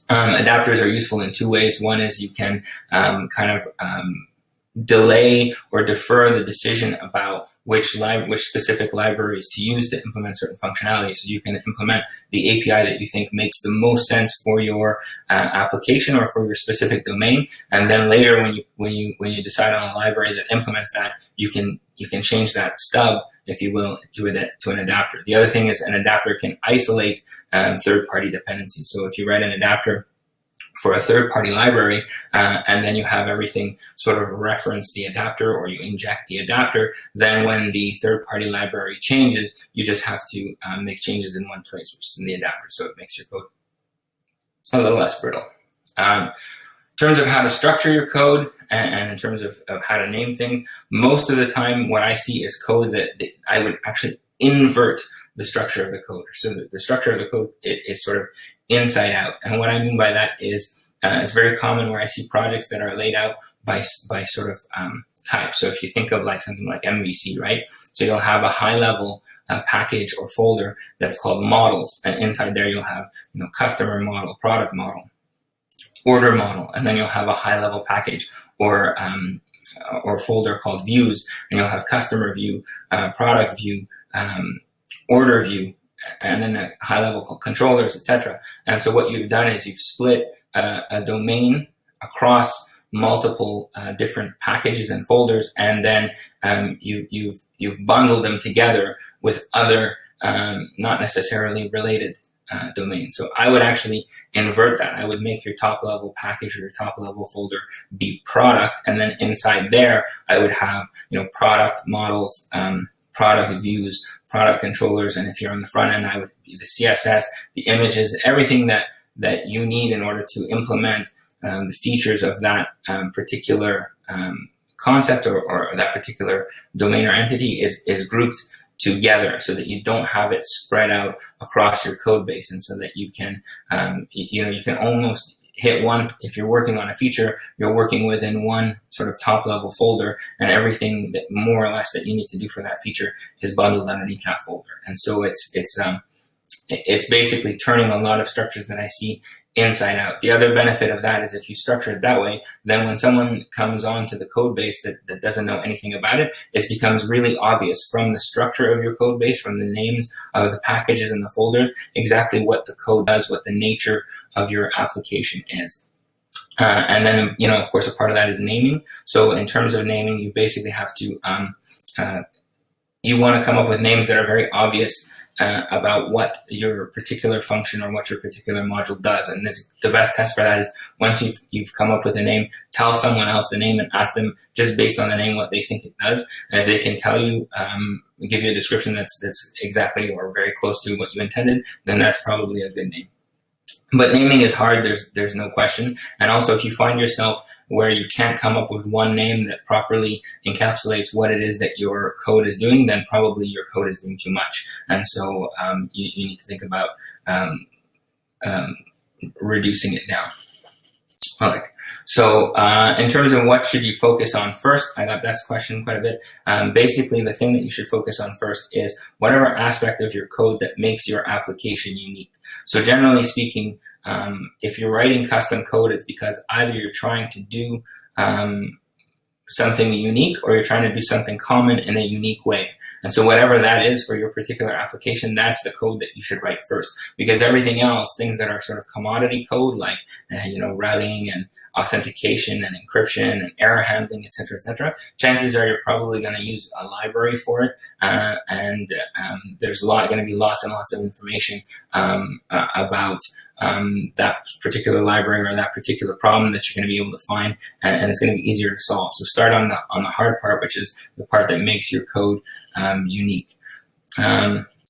Adapters are useful in two ways. One is you can delay or defer the decision about which specific libraries to use to implement certain functionality. So you can implement the API that you think makes the most sense for your application or for your specific domain. And then later, when you decide on a library that implements that, you can change that stub, if you will, to an adapter. The other thing is an adapter can isolate third-party dependencies. So if you write an adapter for a third-party library, and then you have everything sort of reference the adapter, or you inject the adapter, then when the third-party library changes, you just have to make changes in one place, which is in the adapter. So it makes your code a little less brittle. In terms of how to structure your code, and in terms of how to name things, most of the time what I see is code that I would actually invert the structure of the code. So the structure of the code is sort of inside out. And what I mean by that is it's very common where I see projects that are laid out by sort of type. So if you think of like something like MVC, right? So you'll have a high level package or folder that's called models. And inside there you'll have, you know, customer model, product model, order model, and then you'll have a high level package or folder called views, and you'll have customer view, product view, order view, and then a high level called controllers, etc. And so what you've done is you've split a domain across multiple different packages and folders, and then you've bundled them together with other not necessarily related domain. So I would actually invert that. I would make your top level package or your top level folder be product, and then inside there I would have, you know, product models, product views, product controllers, and if you're on the front end, I would be the CSS, the images, everything that you need in order to implement the features of that particular concept or that particular domain or entity is grouped together, so that you don't have it spread out across your code base, and so that you can, you can almost hit one. If you're working on a feature, you're working within one sort of top level folder, and everything that more or less that you need to do for that feature is bundled underneath that folder. And so it's basically turning a lot of structures that I see inside out. The other benefit of that is if you structure it that way, then when someone comes onto the code base that doesn't know anything about it, it becomes really obvious from the structure of your code base, from the names of the packages and the folders, exactly what the code does, what the nature of your application is. And then, of course, a part of that is naming. So in terms of naming, you basically have to, you want to come up with names that are very obvious about what your particular function or what your particular module does. And the best test for that is once you've come up with a name, tell someone else the name and ask them just based on the name what they think it does. And if they can tell you, give you a description that's exactly or very close to what you intended, then that's probably a good name. But naming is hard, there's no question. And also if you find yourself where you can't come up with one name that properly encapsulates what it is that your code is doing, then probably your code is doing too much. And so you need to think about reducing it down. Okay, so in terms of what should you focus on first, I got this question quite a bit. Basically, the thing that you should focus on first is whatever aspect of your code that makes your application unique. So generally speaking, if you're writing custom code, it's because either you're trying to do something unique or you're trying to do something common in a unique way. And so whatever that is for your particular application, that's the code that you should write first. Because everything else, things that are sort of commodity code like routing and authentication and encryption and error handling, etc., chances are you're probably going to use a library for it, and there's going to be lots and lots of information about that particular library or that particular problem that you're going to be able to find, and it's going to be easier to solve. So start on the hard part, which is the part that makes your code unique.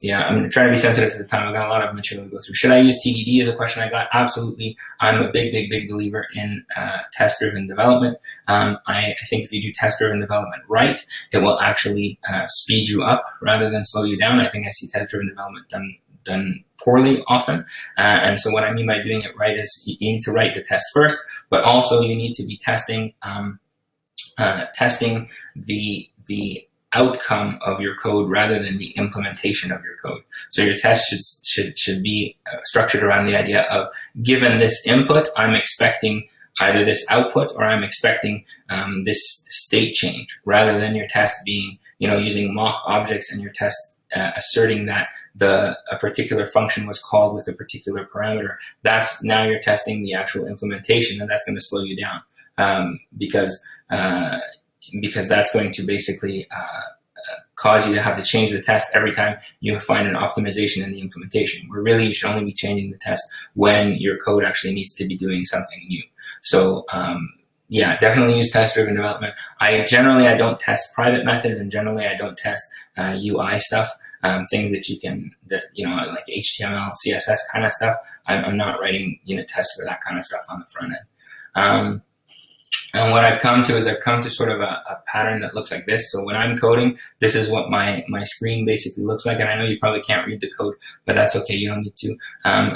Yeah, I'm trying to be sensitive to the time. I've got a lot of material to go through. Should I use TDD is a question I got. Absolutely. I'm a big believer in test-driven development. I think if you do test-driven development right, it will actually speed you up rather than slow you down. I think I see test-driven development done poorly often. And so what I mean by doing it right is you need to write the test first, but also you need to be testing the outcome of your code rather than the implementation of your code. So your test should be structured around the idea of, given this input, I'm expecting either this output or I'm expecting this state change, rather than your test being, using mock objects in your test, asserting that a particular function was called with a particular parameter, now you're testing the actual implementation, and that's going to slow you down, because that's going to basically cause you to have to change the test every time you find an optimization in the implementation, where really you should only be changing the test when your code actually needs to be doing something new. So yeah, definitely use test-driven development. I don't test private methods, and generally I don't test UI stuff, things that like HTML, CSS kind of stuff. I'm not writing unit tests for that kind of stuff on the front end. And what I've come to sort of a pattern that looks like this. So when I'm coding, this is what my screen basically looks like. And I know you probably can't read the code, but that's okay. You don't need to.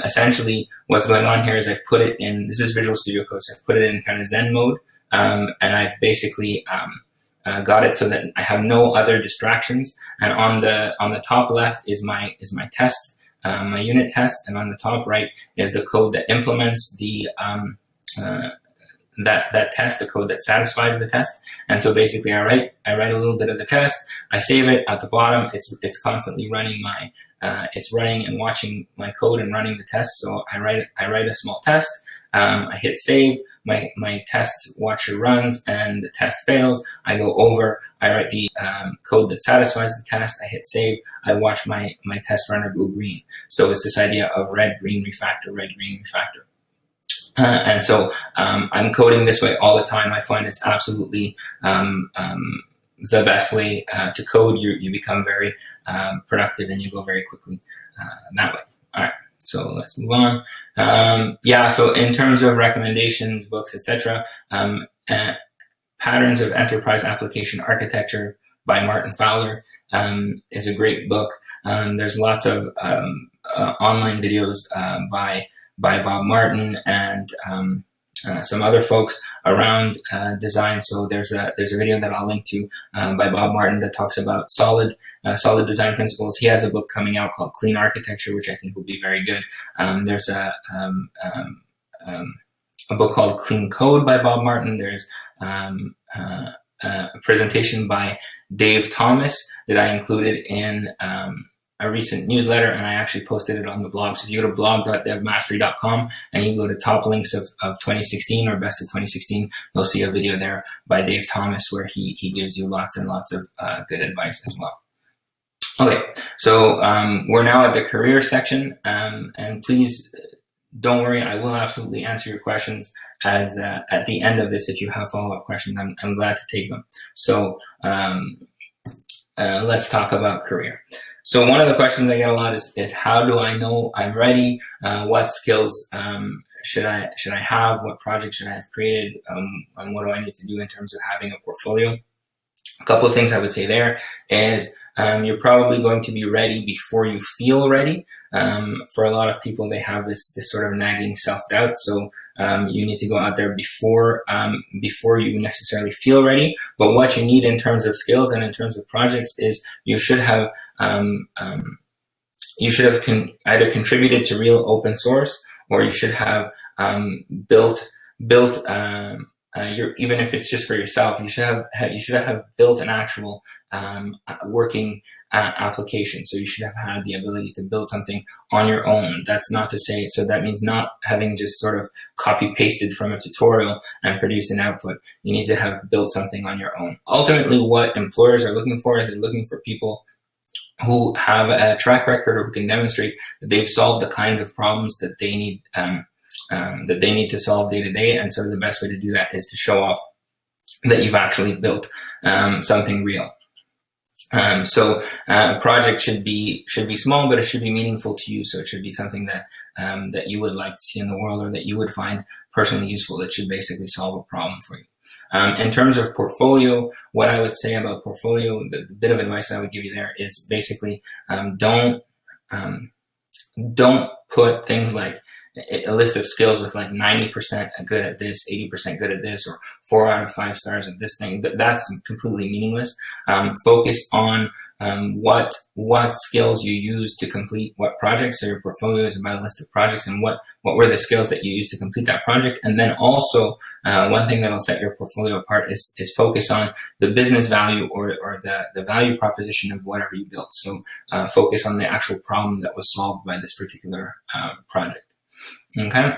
Essentially, what's going on here is I've put it in, this is Visual Studio Code, so I've put it in kind of Zen mode. And I've basically got it so that I have no other distractions. And on the top left is my test, my unit test. And on the top right is the code that implements the that test, the code that satisfies the test. And so basically I write a little bit of the test, I save it. At the bottom, it's constantly running it's running and watching my code and running the test. So I write a small test, I hit save, my test watcher runs and the test fails. I go over, I write the code that satisfies the test, I hit save, I watch my test runner go green. So it's this idea of red, green, refactor, red, green, refactor. And so I'm coding this way all the time. I find it's absolutely the best way to code. You become very productive, and you go very quickly that way. All right, so let's move on. Yeah, so in terms of recommendations, books, etc., Patterns of Enterprise Application Architecture by Martin Fowler is a great book. There's lots of online videos by Bob Martin and some other folks around design. So there's a video that I'll link to by Bob Martin that talks about solid design principles. He has a book coming out called Clean Architecture, which I think will be very good. There's a book called Clean Code by Bob Martin. There's a presentation by Dave Thomas that I included in a recent newsletter, and I actually posted it on the blog. So if you go to blog.devmastery.com and you go to top links of 2016 or best of 2016, you'll see a video there by Dave Thomas where he gives you lots and lots of good advice as well. Okay, so we're now at the career section, and please don't worry, I will absolutely answer your questions as at the end of this. If you have follow-up questions, I'm glad to take them. So let's talk about career. So one of the questions I get a lot is how do I know I'm ready? What skills should I have? What projects should I have created? And what do I need to do in terms of having a portfolio? A couple of things I would say there is you're probably going to be ready before you feel ready. For a lot of people, they have this sort of nagging self-doubt. So you need to go out there before you necessarily feel ready. But what you need in terms of skills and in terms of projects is you should have either contributed to real open source, or you should have built even if it's just for yourself, you should have built an actual working application. So you should have had the ability to build something on your own. That's not to say, so that means not having just sort of copy pasted from a tutorial and produced an output. You need to have built something on your own. Ultimately, what employers are looking for is they're looking for people who have a track record or who can demonstrate that they've solved the kinds of problems that they need to solve day to day. And so the best way to do that is to show off that you've actually built something real. So a project should be small, but it should be meaningful to you. So it should be something that that you would like to see in the world, or that you would find personally useful. It should basically solve a problem for you. In terms of portfolio, what I would say about portfolio, the bit of advice I would give you there is basically don't put things like a list of skills with like 90% good at this, 80% good at this, or 4 out of 5 stars at this thing. That's completely meaningless. Focus on what skills you use to complete what projects. So your portfolio is about a list of projects and what were the skills that you used to complete that project. And then also one thing that'll set your portfolio apart is focus on the business value or or the value proposition of whatever you built. So focus on the actual problem that was solved by this particular project. Okay.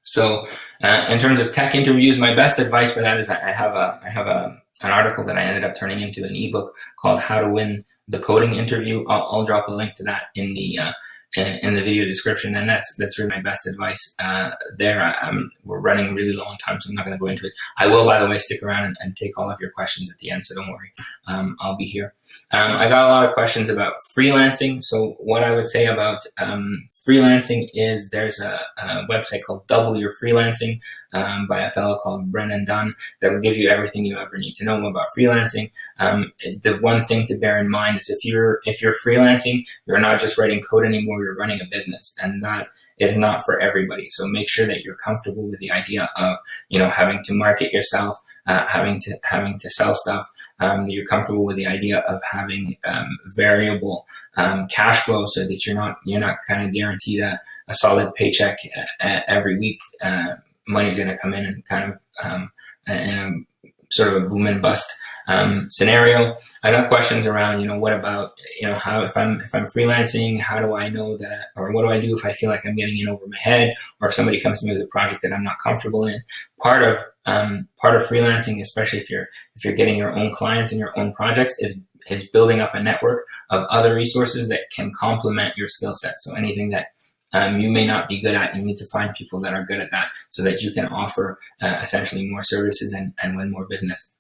So in terms of tech interviews, my best advice for that is I have an article that I ended up turning into an ebook called How to Win the Coding Interview. I'll drop a link to that in the video description, and that's really my best advice there. We're running really low on time, so I'm not going to go into it. I will, by the way, stick around and take all of your questions at the end, so don't worry. I'll be here. I got a lot of questions about freelancing. So what I would say about freelancing is there's a website called Double Your Freelancing by a fellow called Brennan Dunn that will give you everything you ever need to know about freelancing. The one thing to bear in mind is if you're freelancing, you're not just writing code anymore, you're running a business, and that is not for everybody. So make sure that you're comfortable with the idea of, having to market yourself, having to sell stuff. You're comfortable with the idea of having variable cash flow, so that you're not kind of guaranteed a solid paycheck every week. Money's going to come in and kind of in a sort of a boom and bust scenario. I got questions around, what about, how if I'm freelancing, how do I know that, or what do I do if I feel like I'm getting in over my head, or if somebody comes to me with a project that I'm not comfortable in? Part of freelancing, especially if you're getting your own clients and your own projects, is building up a network of other resources that can complement your skill set. So anything that you may not be good at, you need to find people that are good at that, so that you can offer essentially more services and win more business.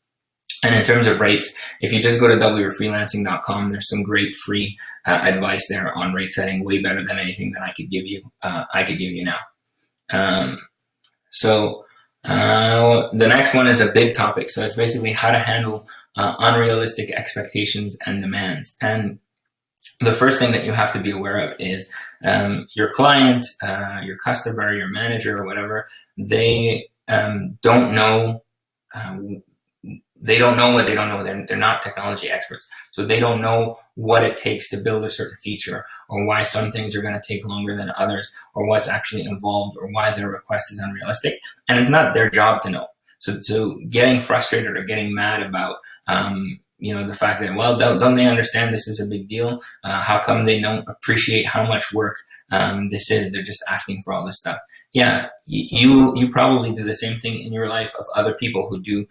And in terms of rates, if you just go to wyourfreelancing.com, there's some great free advice there on rate setting, way better than anything that I could give you now. So the next one is a big topic. So it's basically how to handle unrealistic expectations and demands. And the first thing that you have to be aware of is your client, your customer, your manager, or whatever, they don't know. They don't know what they don't know. They're not technology experts. So they don't know what it takes to build a certain feature, or why some things are going to take longer than others, or what's actually involved, or why their request is unrealistic. And it's not their job to know. So getting frustrated or getting mad about the fact that, well, don't they understand this is a big deal? How come they don't appreciate how much work this is? They're just asking for all this stuff. Yeah, you probably do the same thing in your life of other people who do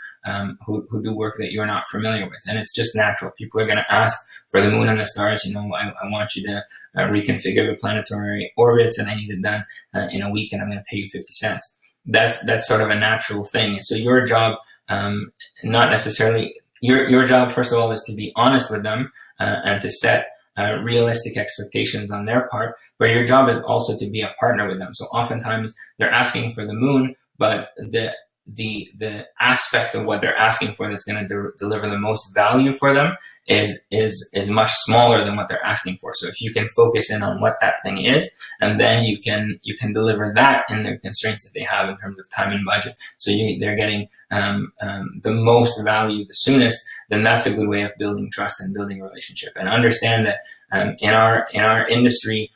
work that you're not familiar with, and it's just natural. People are going to ask for the moon and the stars. I want you to reconfigure the planetary orbits, and I need it done in a week, and I'm going to pay you 50 cents. That's sort of a natural thing. And so your job, not necessarily your job, first of all, is to be honest with them and to set realistic expectations on their part, but your job is also to be a partner with them. So oftentimes they're asking for the moon, but the aspect of what they're asking for that's going to deliver the most value for them is much smaller than what they're asking for. So if you can focus in on what that thing is, and then you can deliver that in the constraints that they have in terms of time and budget, so they're getting the most value the soonest, then that's a good way of building trust and building a relationship. And understand that in our industry,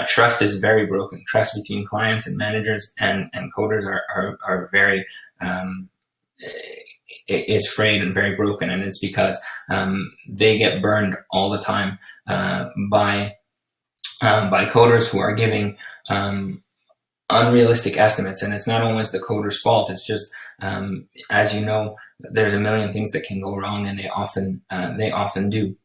trust is very broken. Trust between clients and managers and coders are very is frayed and very broken, and it's because they get burned all the time by coders who are giving unrealistic estimates. And it's not always the coder's fault. It's just as you know, there's a million things that can go wrong, and they often do.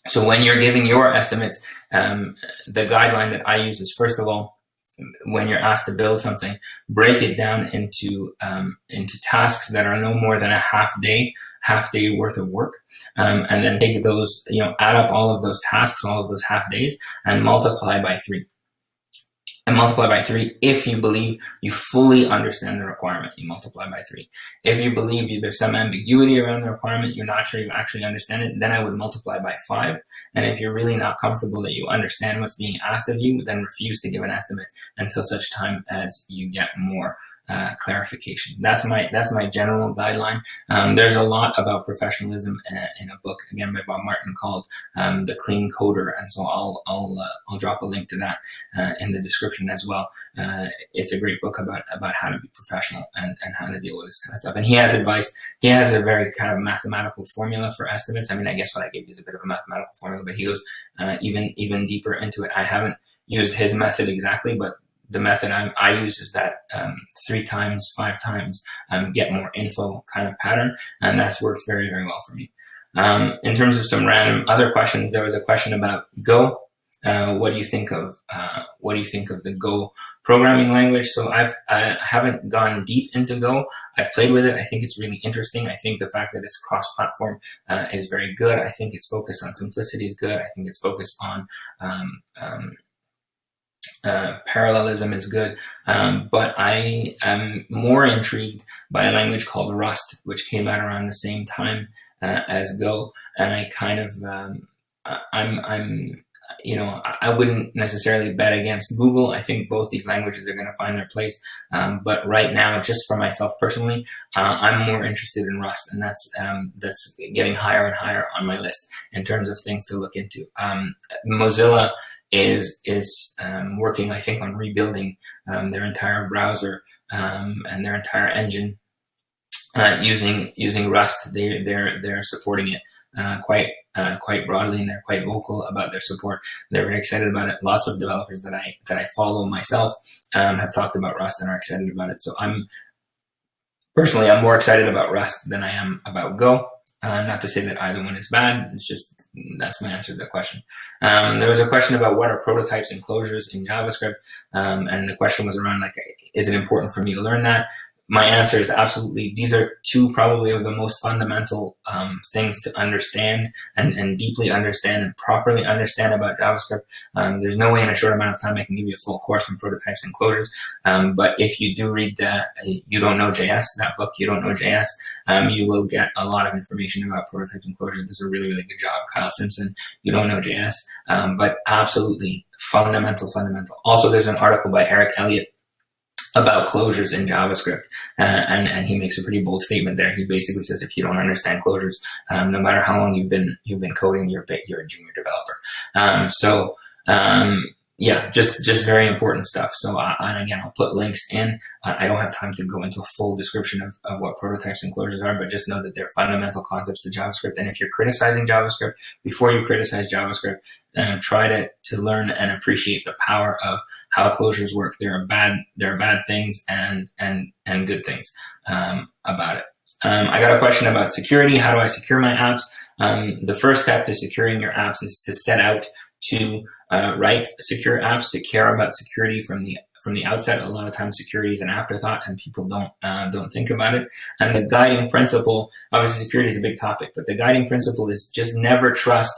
So when you're giving your estimates, the guideline that I use is, first of all, when you're asked to build something, break it down into tasks that are no more than a half day worth of work, and then take those, add up all of those tasks, all of those half days, and multiply by 3. And multiply by 3 if you believe you fully understand the requirement. You multiply by 3. If you believe there's some ambiguity around the requirement, you're not sure you actually understand it, then I would multiply by 5. And if you're really not comfortable that you understand what's being asked of you, then refuse to give an estimate until such time as you get more clarification. That's my general guideline. There's a lot about professionalism in a book, again, by Bob Martin, called The Clean Coder, and so I'll drop a link to that in the description as well. It's a great book about how to be professional and how to deal with this kind of stuff. And he has advice. He has a very kind of mathematical formula for estimates. I mean, I guess what I gave you is a bit of a mathematical formula, but he goes even deeper into it. I haven't used his method exactly, but the method I use is that 3 times, 5 times, get more info kind of pattern, and that's worked very, very well for me. In terms of some random other questions, there was a question about Go. What do you think of the Go programming language? So I haven't gone deep into Go. I've played with it. I think it's really interesting. I think the fact that it's cross-platform is very good. I think its focus on simplicity is good. I think its focus on parallelism is good, but I am more intrigued by a language called Rust, which came out around the same time as Go, and I kind of I wouldn't necessarily bet against Google. I think both these languages are going to find their place, but right now, just for myself personally, I'm more interested in Rust, and that's getting higher and higher on my list in terms of things to look into. Mozilla is working, I think, on rebuilding their entire browser and their entire engine using Rust. They're supporting it quite broadly, and they're quite vocal about their support. They're very excited about it. Lots of developers that I follow myself have talked about Rust and are excited about it. So I'm more excited about Rust than I am about Go. Not to say that either one is bad. It's just, that's my answer to the question. There was a question about what are prototypes and closures in JavaScript. And the question was around, like, is it important for me to learn that? My answer is absolutely. These are 2 probably of the most fundamental things to understand and deeply understand and properly understand about JavaScript. There's no way in a short amount of time I can give you a full course on prototypes and closures. But if you do read You Don't Know JS, that book, You Don't Know JS, you will get a lot of information about prototypes and closures. Does a really, really good job. Kyle Simpson, You Don't Know JS. But absolutely fundamental. Also, there's an article by Eric Elliott about closures in JavaScript, and he makes a pretty bold statement there. He basically says, if you don't understand closures, no matter how long you've been coding, you're a junior developer. Yeah, just very important stuff. So, and again, I'll put links in. I don't have time to go into a full description of what prototypes and closures are, but just know that they're fundamental concepts to JavaScript. And if you're criticizing JavaScript, before you criticize JavaScript, try to learn and appreciate the power of how closures work. There are bad things and good things about it. I got a question about security. How do I secure my apps? The first step to securing your apps is to set out to write secure apps, to care about security from the outset. A lot of times security is an afterthought and people don't think about it. And the guiding principle, obviously security is a big topic, but the guiding principle is just never trust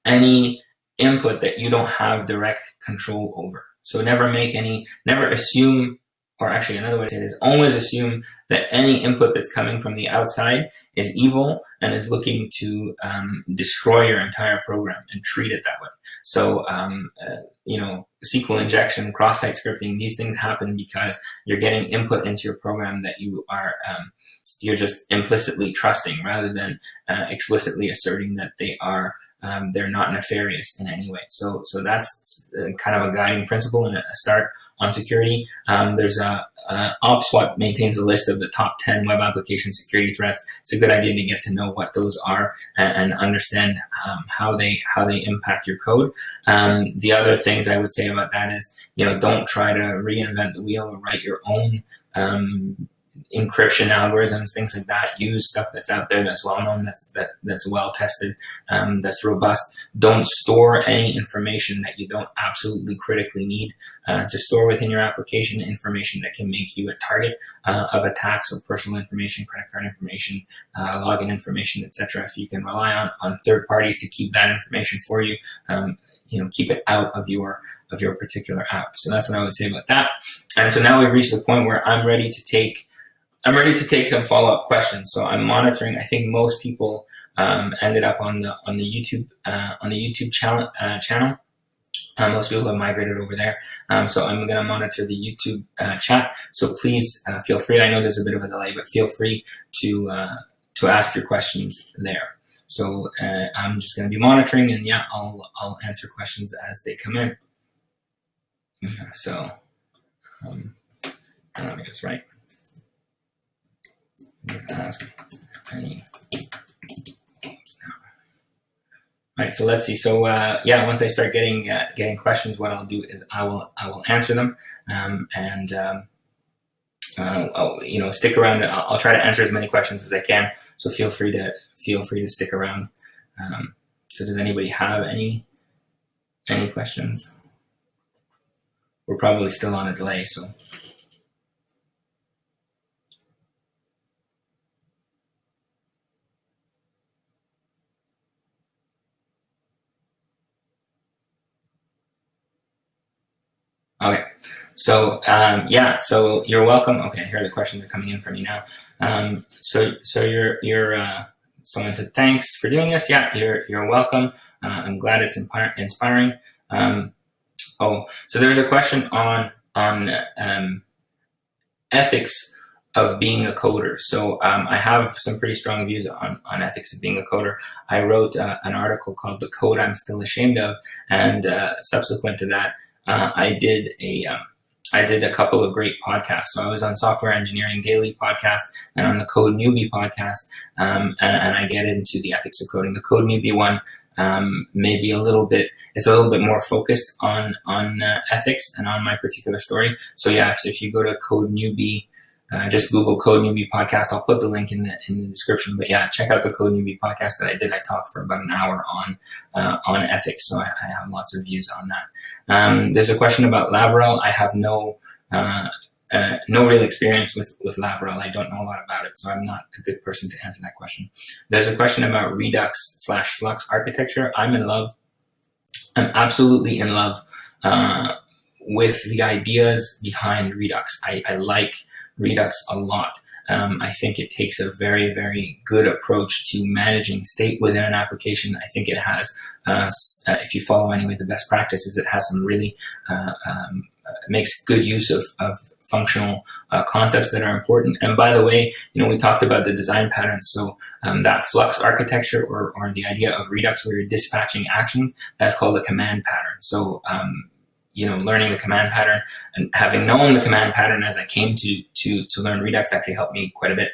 any input that you don't have direct control over. So never assume, or actually another way to say it is always assume that any input that's coming from the outside is evil and is looking to destroy your entire program, and treat it that way. So, SQL injection, cross-site scripting, these things happen because you're getting input into your program that you are, you're just implicitly trusting rather than explicitly asserting that they are they're not nefarious in any way. So that's kind of a guiding principle and a start on security. There's OpSWAT maintains a list of the top 10 web application security threats. It's a good idea to get to know what those are and understand how they impact your code. The other things I would say about that is, don't try to reinvent the wheel or write your own encryption algorithms, things like that. Use stuff that's out there, that's well known, that's well tested, that's robust. Don't store any information that you don't absolutely critically need to store within your application. Information that can make you a target of attacks, so personal information, credit card information, login information, etc. If you can rely on third parties to keep that information for you, keep it out of your particular app. So that's what I would say about that. And so now we've reached the point where I'm ready to take some follow-up questions. So I'm monitoring. I think most people ended up on the YouTube channel. Most people have migrated over there. So I'm going to monitor the YouTube chat. So please feel free. I know there's a bit of a delay, but feel free to ask your questions there. So I'm just going to be monitoring, and yeah, I'll answer questions as they come in. So let me just write. Ask any. All right, so let's see. So yeah, once I start getting questions, what I'll do is I will answer them, and I'll, stick around. I'll try to answer as many questions as I can. So feel free to stick around. So does anybody have any questions? We're probably still on a delay, so. Okay, so yeah, so you're welcome. Okay, here are the questions that are coming in from you now. So you're someone said thanks for doing this. Yeah, you're welcome. I'm glad it's inspiring. Oh, so there's a question on ethics of being a coder. So I have some pretty strong views on ethics of being a coder. I wrote an article called "The Code I'm Still Ashamed of," and subsequent to that, I did a couple of great podcasts. So I was on Software Engineering Daily podcast and on the Code Newbie podcast, and I get into the ethics of coding. The Code Newbie one maybe it's a little bit more focused on ethics and on my particular story. So yeah, if you go to Code Newbie, just Google Code Newbie podcast. I'll put the link in the description. But yeah, check out the Code Newbie podcast that I did. I talked for about an hour on ethics, so I have lots of views on that. There's a question about Laravel. I have no real experience with Laravel. I don't know a lot about it, so I'm not a good person to answer that question. There's a question about Redux/Flux architecture. I'm in love. I'm absolutely in love with the ideas behind Redux. I like Redux a lot. I think it takes a very, very good approach to managing state within an application. I think it has, if you follow anyway the best practices, it has some really, makes good use of functional concepts that are important. And by the way, we talked about the design patterns. So that Flux architecture or the idea of Redux where you're dispatching actions, that's called a command pattern. So learning the command pattern and having known the command pattern as I came to learn Redux actually helped me quite a bit.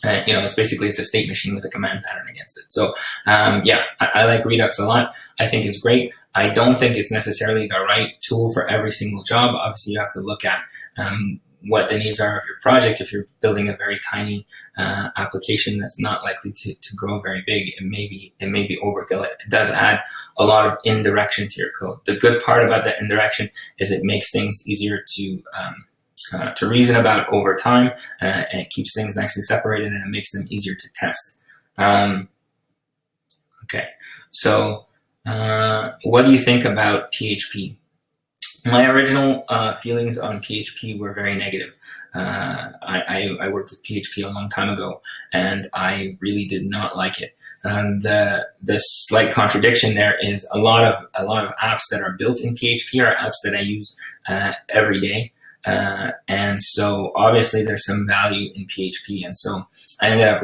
It's a state machine with a command pattern against it. So yeah, I like Redux a lot. I think it's great. I don't think it's necessarily the right tool for every single job. Obviously, you have to look at what the needs are of your project. If you're building a very tiny application that's not likely to grow very big, it may be overkill. It does add a lot of indirection to your code. The good part about that indirection is it makes things easier to reason about over time, and it keeps things nicely separated, and it makes them easier to test. Okay, so what do you think about PHP? My original feelings on PHP were very negative. I worked with PHP a long time ago, and I really did not like it. The slight contradiction there is a lot of apps that are built in PHP are apps that I use every day. And so obviously there's some value in PHP. And so I ended up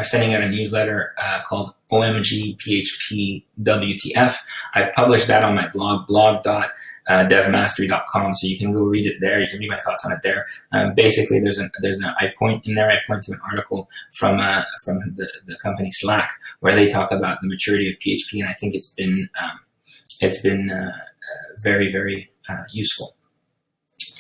sending out a newsletter called OMG PHP WTF. I've published that on my blog.devmastery.com, so you can go read it there. You can read my thoughts on it there. Basically, I point to an article from the company Slack where they talk about the maturity of PHP, and I think it's been very, very useful.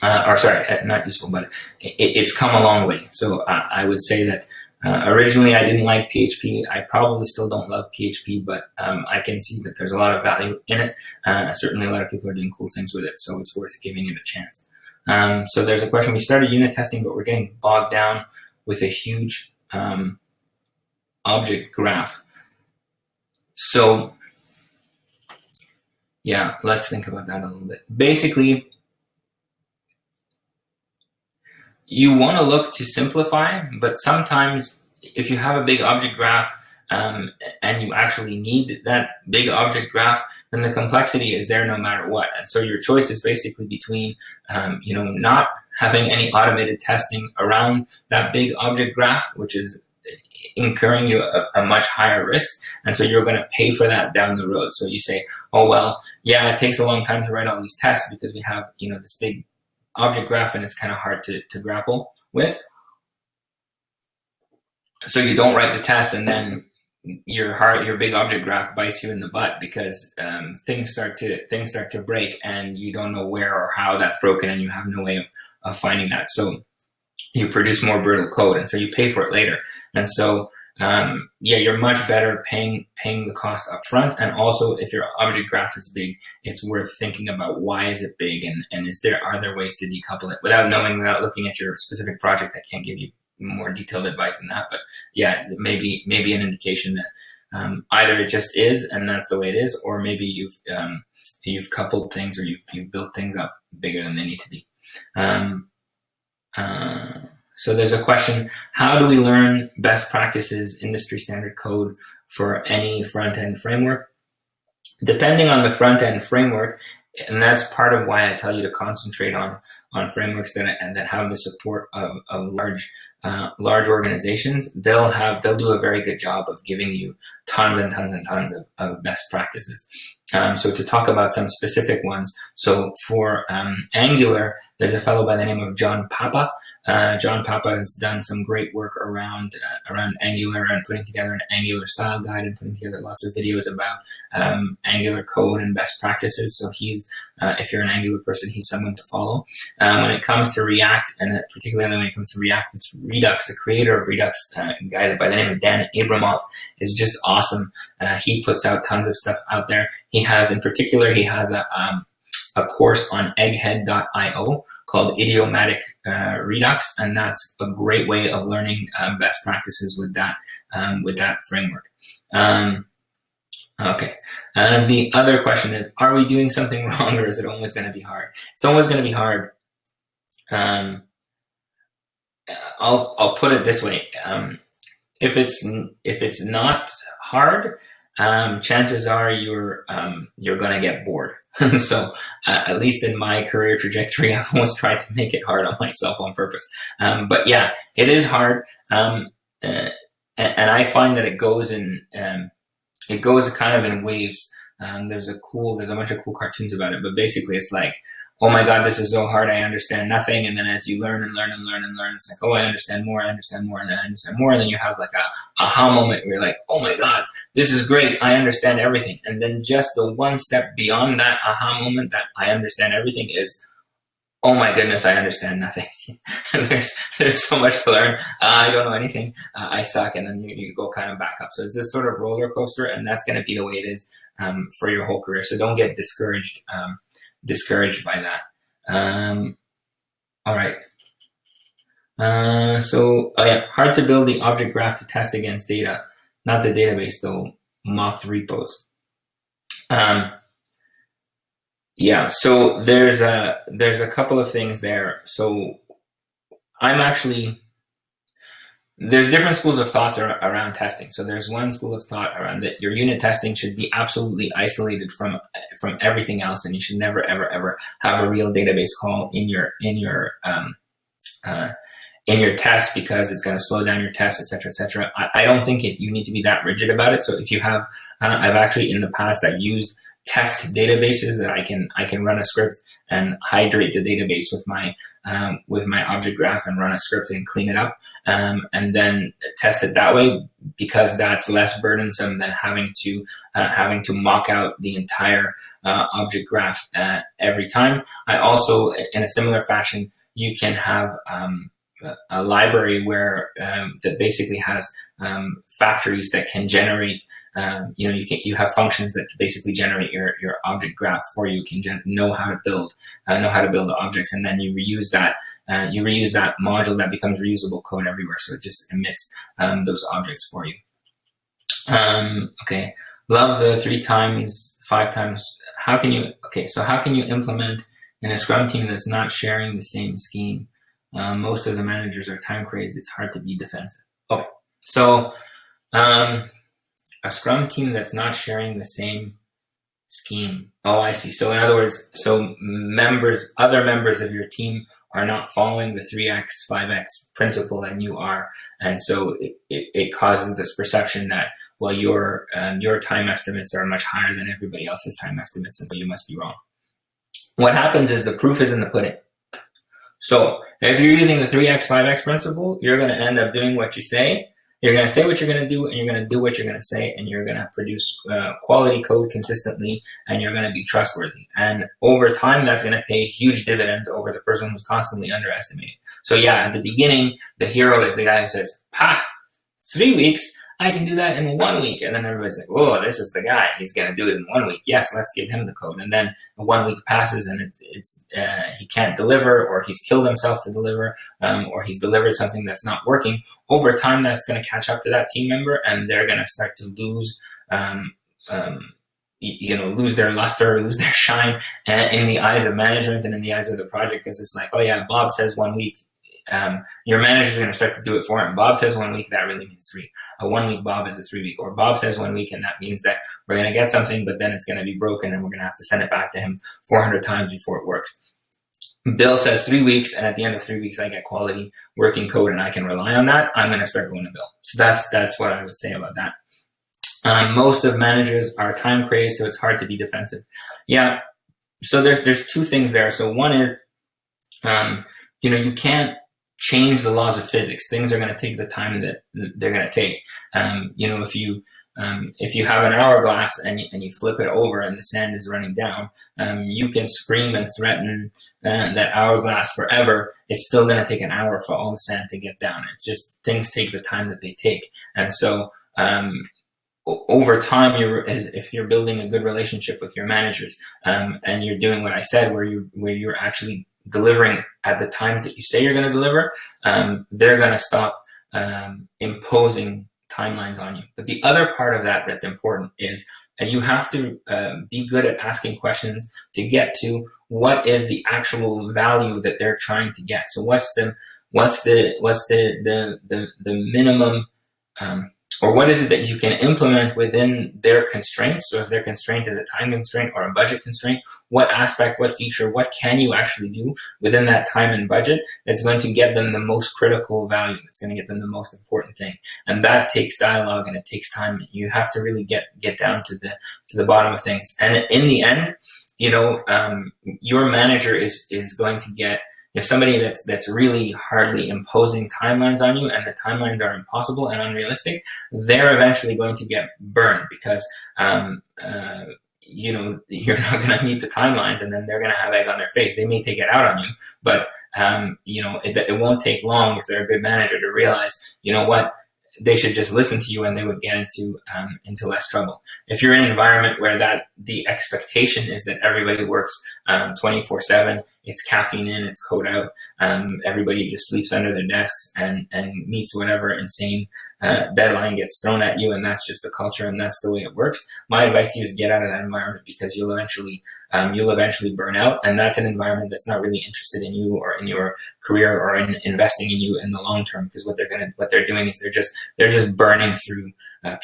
Not useful, but it's come a long way. So I would say that originally I didn't like PHP. I probably still don't love PHP, but I can see that there's a lot of value in it. Certainly a lot of people are doing cool things with it, so it's worth giving it a chance. So there's a question. We started unit testing, but we're getting bogged down with a huge object graph. So yeah, let's think about that a little bit. Basically, you want to look to simplify, but sometimes if you have a big object graph, and you actually need that big object graph, then the complexity is there no matter what. And so your choice is basically between, not having any automated testing around that big object graph, which is incurring you a much higher risk. And so you're going to pay for that down the road. So you say, oh, well, yeah, it takes a long time to write all these tests because we have, this big object graph and it's kind of hard to grapple with. So you don't write the test, and then your big object graph bites you in the butt because things start to break and you don't know where or how that's broken, and you have no way of finding that. So you produce more brittle code, and so you pay for it later. And so you're much better paying the cost up front. And also, if your object graph is big, it's worth thinking about why is it big, and are there ways to decouple it without looking at your specific project. I can't give you more detailed advice than that, but yeah, maybe an indication that either it just is and that's the way it is, or maybe you've coupled things, or you've built things up bigger than they need to be. So there's a question: how do we learn best practices, industry standard code for any front-end framework? Depending on the front-end framework, and that's part of why I tell you to concentrate on frameworks that have the support of large organizations. They'll do a very good job of giving you tons and tons and tons of best practices. So to talk about some specific ones, so for Angular, there's a fellow by the name of Jon Papa. Jon Papa has done some great work around Angular and putting together an Angular style guide and putting together lots of videos about Angular code and best practices. So he's, if you're an Angular person, he's someone to follow. When it comes to React, and particularly when it comes to React with Redux, the creator of Redux, a guy by the name of Dan Abramov, is just awesome. He puts out tons of stuff out there. He has a course on egghead.io called Idiomatic Redux, and that's a great way of learning best practices with that framework. Okay. The other question is, are we doing something wrong, or is it always going to be hard? It's always going to be hard. I'll put it this way: if it's not hard, chances are you're going to get bored. So at least in my career trajectory, I've always tried to make it hard on myself on purpose. But yeah, it is hard, and I find that it goes kind of in waves. There's a bunch of cool cartoons about it, but basically it's like, oh my God, this is so hard, I understand nothing. And then as you learn and learn and learn and learn, it's like, oh, I understand more, and then I understand more. And then you have like a aha moment where you're like, oh my God, this is great, I understand everything. And then just the one step beyond that aha moment, that I understand everything, is, oh my goodness, I understand nothing. there's so much to learn. I don't know anything. I suck. And then you go kind of back up. So it's this sort of roller coaster, and that's going to be the way it is for your whole career. So don't get discouraged by that. All right. Hard to build the object graph to test against data, not the database though. Mocked repos. Yeah, so there's a couple of things there. So there's different schools of thoughts around testing. So there's one school of thought around that your unit testing should be absolutely isolated from everything else, and you should never ever have a real database call in your test, because it's going to slow down your tests, etc., etc. I don't think you need to be that rigid about it. So if you have, I've actually in the past I've used test databases that I can run a script and hydrate the database with my object graph and run a script and clean it up, and then test it that way, because that's less burdensome than having to mock out the entire object graph every time. I also, in a similar fashion, you can have a library where that basically has factories that can generate. You have functions that basically generate your object graph for you. You can know how to build the objects, and then you reuse that module that becomes reusable code everywhere. So it just emits those objects for you. Okay, love the 3 times, 5 times. How can you implement in a Scrum team that's not sharing the same scheme? Most of the managers are time crazed. It's hard to be defensive. Okay, so A Scrum team that's not sharing the same scheme. Oh, I see. So in other words, so other members of your team are not following the 3x, 5x principle, and you are. And so it causes this perception that, well, your time estimates are much higher than everybody else's time estimates, and so you must be wrong. What happens is the proof is in the pudding. So if you're using the 3x, 5x principle, you're going to end up doing what you say. You're going to say what you're going to do, and you're going to do what you're going to say, and you're going to produce quality code consistently, and you're going to be trustworthy. And over time, that's going to pay huge dividends over the person who's constantly underestimating. So yeah, at the beginning, the hero is the guy who says, "Ha, 3 weeks, I can do that in 1 week." And then everybody's like, "Whoa, this is the guy. He's going to do it in 1 week. Yes, let's give him the code." And then 1 week passes, and he can't deliver, or he's killed himself to deliver, or he's delivered something that's not working. Over time, that's going to catch up to that team member, and they're going to start to lose, lose their luster, lose their shine in the eyes of management and in the eyes of the project, because it's like, oh yeah, Bob says 1 week. Your manager's going to start to do it for him. Bob says 1 week, that really means 3. A 1 week Bob is a 3 week. Or Bob says 1 week, and that means that we're going to get something, but then it's going to be broken, and we're going to have to send it back to him 400 times before it works. Bill says 3 weeks, and at the end of 3 weeks, I get quality working code, and I can rely on that. I'm going to start going to Bill. So that's what I would say about that. Most of managers are time crazed, so it's hard to be defensive. Yeah. So there's two things there. So one is, you can't change the laws of physics. Things are going to take the time that they're going to take. If you have an hourglass and you flip it over and the sand is running down, you can scream and threaten that hourglass forever. It's still going to take an hour for all the sand to get down. It's just things take the time that they take. And so over time, if you're building a good relationship with your managers, and you're doing what I said, where you're actually delivering at the times that you say you're going to deliver, they're going to stop imposing timelines on you. But the other part of that that's important is you have to be good at asking questions to get to what is the actual value that they're trying to get. So what's the minimum, or what is it that you can implement within their constraints? So if their constraint is a time constraint or a budget constraint, what aspect, what feature, what can you actually do within that time and budget that's going to get them the most critical value, that's going to get them the most important thing? And that takes dialogue, and it takes time. You have to really get down to the bottom of things. And in the end, your manager is going to get, if somebody that's really hardly imposing timelines on you, and the timelines are impossible and unrealistic, they're eventually going to get burned, because you're not going to meet the timelines, and then they're going to have egg on their face. They may take it out on you, but it won't take long, if they're a good manager, to realize, you know what, they should just listen to you, and they would get into less trouble. If you're in an environment where the expectation is that everybody works 24/7, it's caffeine in, it's code out, everybody just sleeps under their desks and meets whatever insane deadline gets thrown at you, and that's just the culture, and that's the way it works. My advice to you is get out of that environment, because you'll eventually burn out, and that's an environment that's not really interested in you or in your career or in investing in you in the long term, because what they're doing is they're just burning through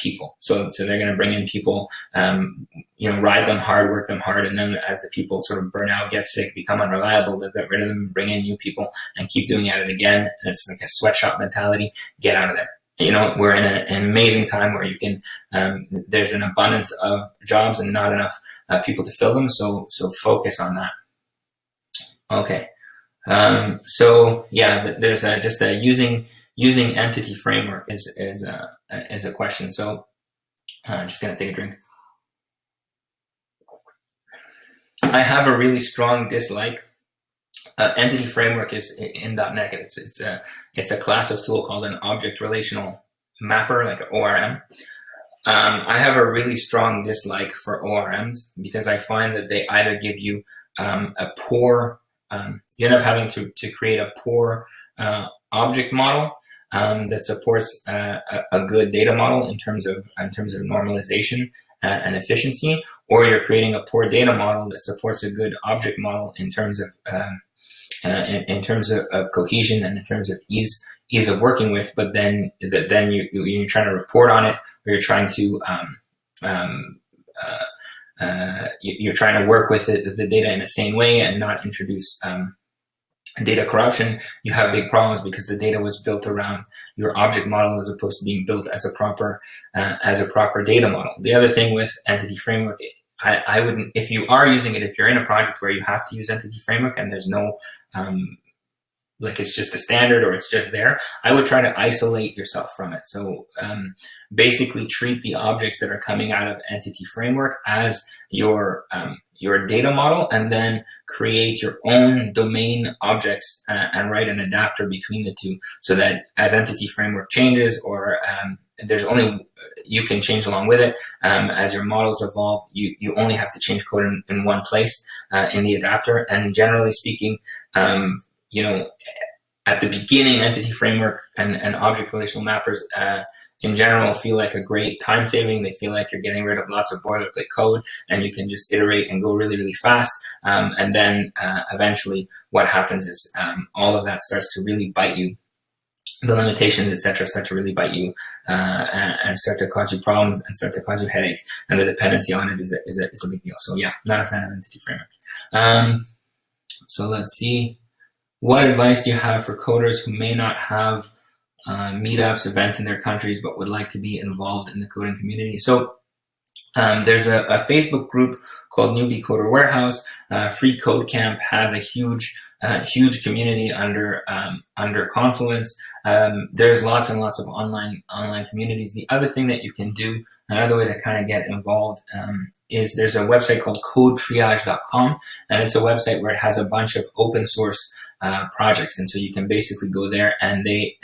people. So they're going to bring in people, ride them hard, work them hard, and then as the people sort of burn out, get sick, become unreliable, they'll get rid of them, bring in new people, and keep doing it again. And it's like a sweatshop mentality. Get out of there. We're in an amazing time where you can, there's an abundance of jobs and not enough people to fill them. So focus on that. Okay. So yeah, there's just a using entity framework is a question. So I'm just going to take a drink. I have a really strong dislike. Entity framework is in .NET. It's a class of tool called an object relational mapper, like an ORM. I have a really strong dislike for ORMs, because I find that they either give you a poor, you end up having to create a poor object model that supports a good data model in terms of normalization and efficiency, or you're creating a poor data model that supports a good object model in terms of cohesion and in terms of ease ease of working with, but then you're trying to report on it, or you're trying to you're trying to work with the data in a sane way and not introduce data corruption, you have big problems because the data was built around your object model as opposed to being built as a proper data model. The other thing with Entity Framework, I wouldn't, if you are using it, if you're in a project where you have to use Entity Framework and there's no like it's just a standard or it's just there, I would try to isolate yourself from it. So basically treat the objects that are coming out of Entity Framework as your data model, and then create your own domain objects and write an adapter between the two, so that as Entity Framework changes, or there's only, you can change along with it. As your models evolve, you only have to change code in one place in the adapter. And generally speaking, you know, at the beginning, Entity Framework and object relational mappers in general feel like a great time saving. They feel like you're getting rid of lots of boilerplate code and you can just iterate and go really, really fast. And then eventually what happens is all of that starts to really bite you. The limitations, etc., start to really bite you and start to cause you problems and start to cause you headaches. And the dependency on it is a big deal. So yeah, not a fan of Entity Framework. So let's see. What advice do you have for coders who may not have meetups, events in their countries, but would like to be involved in the coding community? So there's a Facebook group called Newbie Coder Warehouse. Free Code Camp has a huge community under Confluence. There's lots and lots of online communities. The other thing that you can do, another way to kind of get involved, is there's a website called codetriage.com, and it's a website where it has a bunch of open source projects, and so you can basically go there and they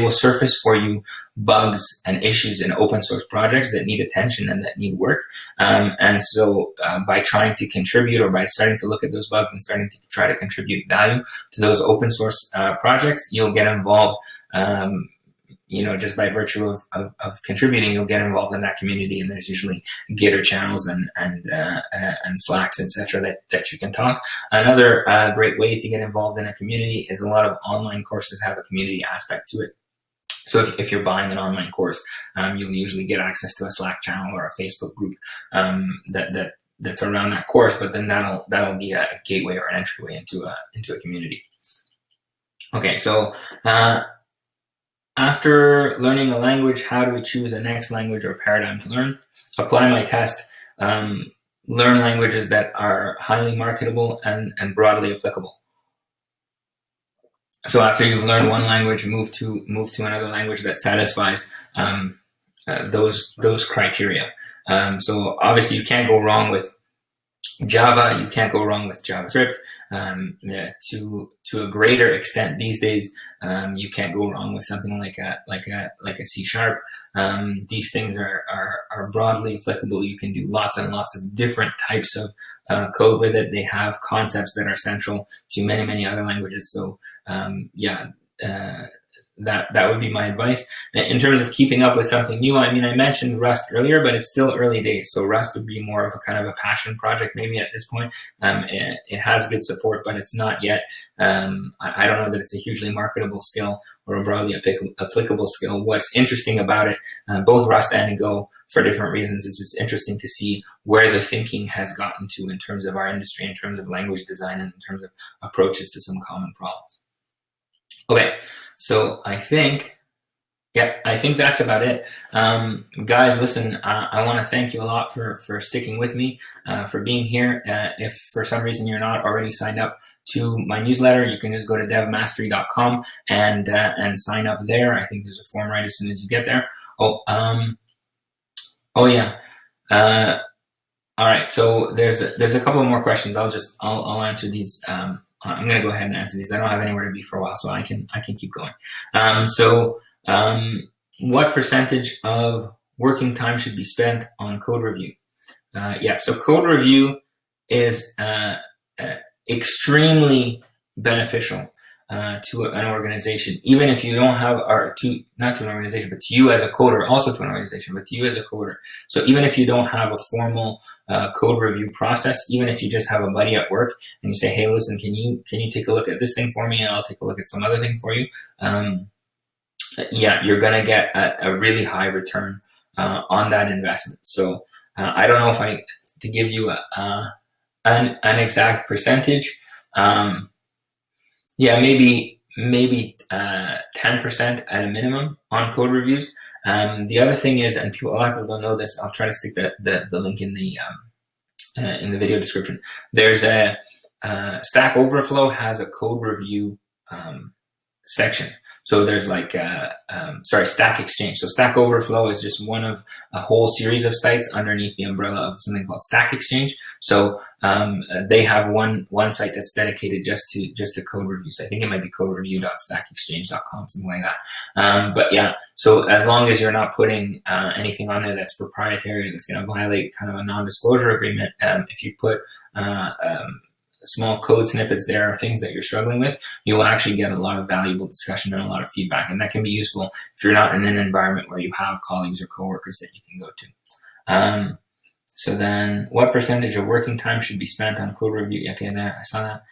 will surface for you bugs and issues in open source projects that need attention and that need work. And so by trying to contribute, or by starting to look at those bugs and starting to try to contribute value to those open source projects, you'll get involved. You know, just by virtue of contributing, you'll get involved in that community, and there's usually Gitter channels and Slacks, etc. that you can talk. Another great way to get involved in a community is a lot of online courses have a community aspect to it. So if you're buying an online course, you'll usually get access to a Slack channel or a Facebook group that's around that course. But then that'll be a gateway or an entryway into a community. Okay, so. After learning a language, how do we choose a next language or paradigm to learn? Apply my test. Learn languages that are highly marketable and broadly applicable. So after you've learned one language, move to another language that satisfies those criteria. So obviously you can't go wrong with Java, you can't go wrong with JavaScript. To a greater extent these days, you can't go wrong with something like a C#. These things are broadly applicable. You can do lots and lots of different types of code with it. They have concepts that are central to many other languages. So yeah. That would be my advice. In terms of keeping up with something new, I mean, I mentioned Rust earlier, but it's still early days. So Rust would be more of a kind of a passion project maybe at this point. It has good support, but it's not yet. I don't know that it's a hugely marketable skill or a broadly applicable skill. What's interesting about it, both Rust and Go, for different reasons, is it's interesting to see where the thinking has gotten to in terms of our industry, in terms of language design, and in terms of approaches to some common problems. Okay, so I think that's about it. Guys, listen, I want to thank you a lot for sticking with me, for being here. If for some reason you're not already signed up to my newsletter, you can just go to devmastery.com and sign up there. I think there's a form right as soon as you get there. Oh yeah. All right, so there's a couple more questions. I'll answer these. I'm going to go ahead and answer these. I don't have anywhere to be for a while, so I can keep going. What percentage of working time should be spent on code review? Yeah, so code review is extremely beneficial to an organization, even if you don't have, not to an organization, but to you as a coder, also to an organization, but to you as a coder. So even if you don't have a formal code review process, even if you just have a buddy at work and you say, hey, listen, can you take a look at this thing for me, and I'll take a look at some other thing for you. yeah, you're going to get a really high return on that investment. So I don't know if to give you an exact percentage. Yeah, maybe 10% at a minimum on code reviews. The other thing is, and a lot of people don't know this, I'll try to stick the link in the video description. There's a Stack Overflow has a code review section. So there's like, Stack Exchange. So Stack Overflow is just one of a whole series of sites underneath the umbrella of something called Stack Exchange. So they have one site that's dedicated just to code reviews. I think it might be codereview.stackexchange.com, something like that. But yeah, so as long as you're not putting anything on there that's proprietary, that's going to violate kind of a non-disclosure agreement, if you put small code snippets there or things that you're struggling with, you will actually get a lot of valuable discussion and a lot of feedback. And that can be useful if you're not in an environment where you have colleagues or coworkers that you can go to. So then what percentage of working time should be spent on code review? Okay, I saw that.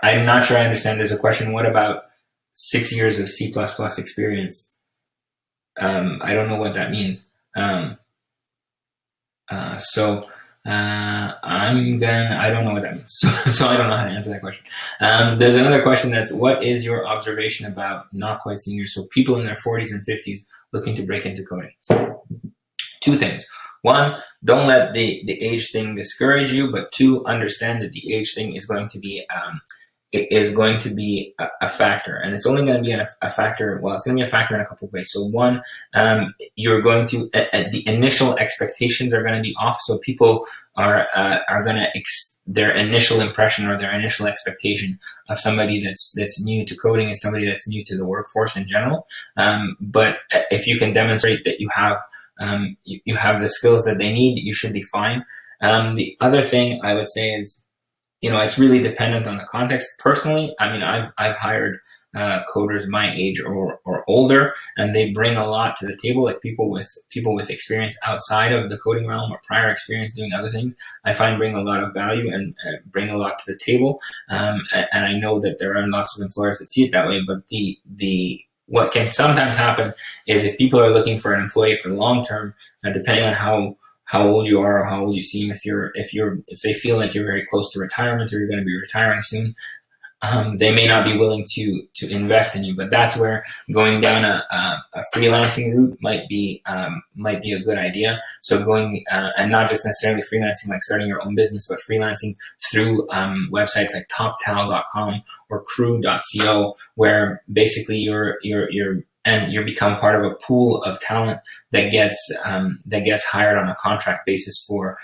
I'm not sure I understand. There's a question, what about 6 years of C++ experience? I don't know what that means. I don't know what that means. So I don't know how to answer that question. There's another question that's, what is your observation about not quite seniors? So people in their 40s and 50s looking to break into coding. So 2 things. 1, don't let the age thing discourage you, but 2, understand that the age thing is going to be a factor, and it's only going to be a factor. Well, it's going to be a factor in a couple of ways. So 1, you're going to the initial expectations are going to be off. So people are going to their initial impression or their initial expectation of somebody that's new to coding is somebody that's new to the workforce in general. But if you can demonstrate that you have the skills that they need, you should be fine. The other thing I would say is, it's really dependent on the context. Personally, I mean, I've hired coders my age or older, and they bring a lot to the table. Like people with experience outside of the coding realm or prior experience doing other things, I find bring a lot of value and bring a lot to the table. And I know that there are lots of employers that see it that way. But what can sometimes happen is if people are looking for an employee for the long term, depending on how old you are or how old you seem, if they feel like you're very close to retirement or you're going to be retiring soon, they may not be willing to invest in you. But that's where going down a freelancing route might be a good idea. So going and not just necessarily freelancing like starting your own business, but freelancing through websites like toptal.com or crew.co, where basically you become part of a pool of talent that gets hired on a contract basis for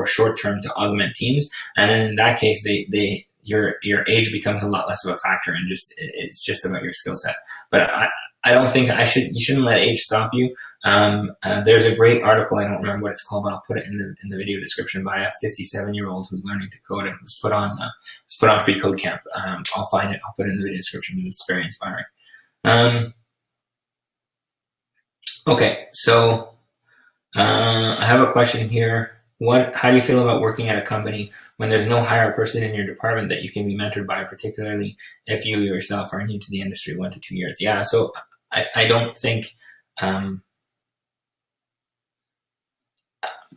short term to augment teams. And then in that case, your age becomes a lot less of a factor, and it's just about your skill set. But I don't think you shouldn't let age stop you. There's a great article, I don't remember what it's called, but I'll put it in the video description, by a 57-year-old who's learning to code, and it was put on Free Code Camp. I'll find it. I'll put it in the video description. It's very inspiring. Okay, so I have a question here. How do you feel about working at a company when there's no higher person in your department that you can be mentored by, particularly if you yourself are new to the industry, 1 to 2 years? Yeah, so I don't think,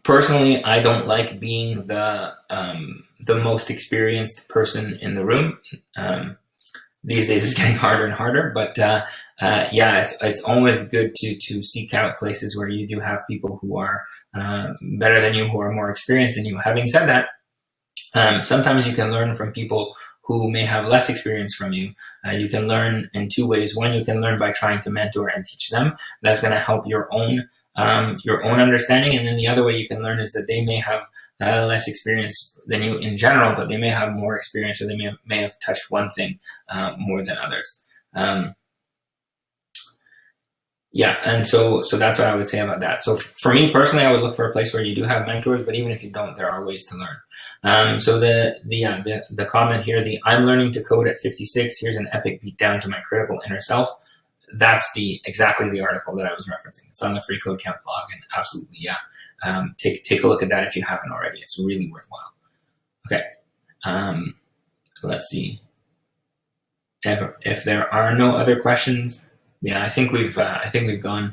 personally, I don't like being the most experienced person in the room. These days it's getting harder and harder, but yeah, it's always good to seek out places where you do have people who are better than you, who are more experienced than you. Having said that, sometimes you can learn from people who may have less experience from you. You can learn in 2 ways. 1, you can learn by trying to mentor and teach them. That's going to help your own understanding. And then the other way you can learn is that they may have less experience than you in general, but they may have more experience, or they may have touched one thing more than others. Yeah, and so that's what I would say about that. So for me personally, I would look for a place where you do have mentors, but even if you don't, there are ways to learn. So the comment here, I'm learning to code at 56. Here's an epic beat down to my critical inner self. That's exactly the article that I was referencing. It's on the Free Code Camp blog, and absolutely, yeah. Take a look at that if you haven't already. It's really worthwhile. Okay, let's see. if there are no other questions, yeah, I think we've gone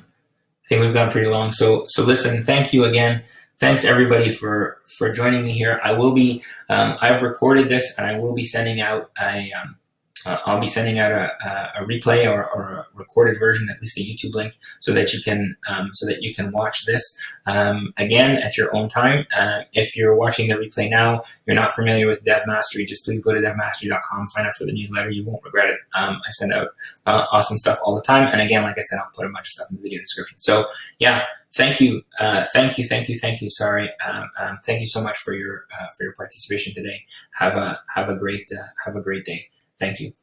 pretty long. So listen, thank you again. Thanks everybody for joining me here. I will be I've recorded this, and I will be sending out I'll be sending out a replay or a recorded version, at least the YouTube link, so that you can watch this again at your own time. If you're watching the replay now, you're not familiar with Dev Mastery, just please go to devmastery.com, sign up for the newsletter. You won't regret it. I send out awesome stuff all the time. And again, like I said, I'll put a bunch of stuff in the video description. So yeah, thank you. Thank you. Sorry. Thank you so much for your participation today. Have a great day. Thank you.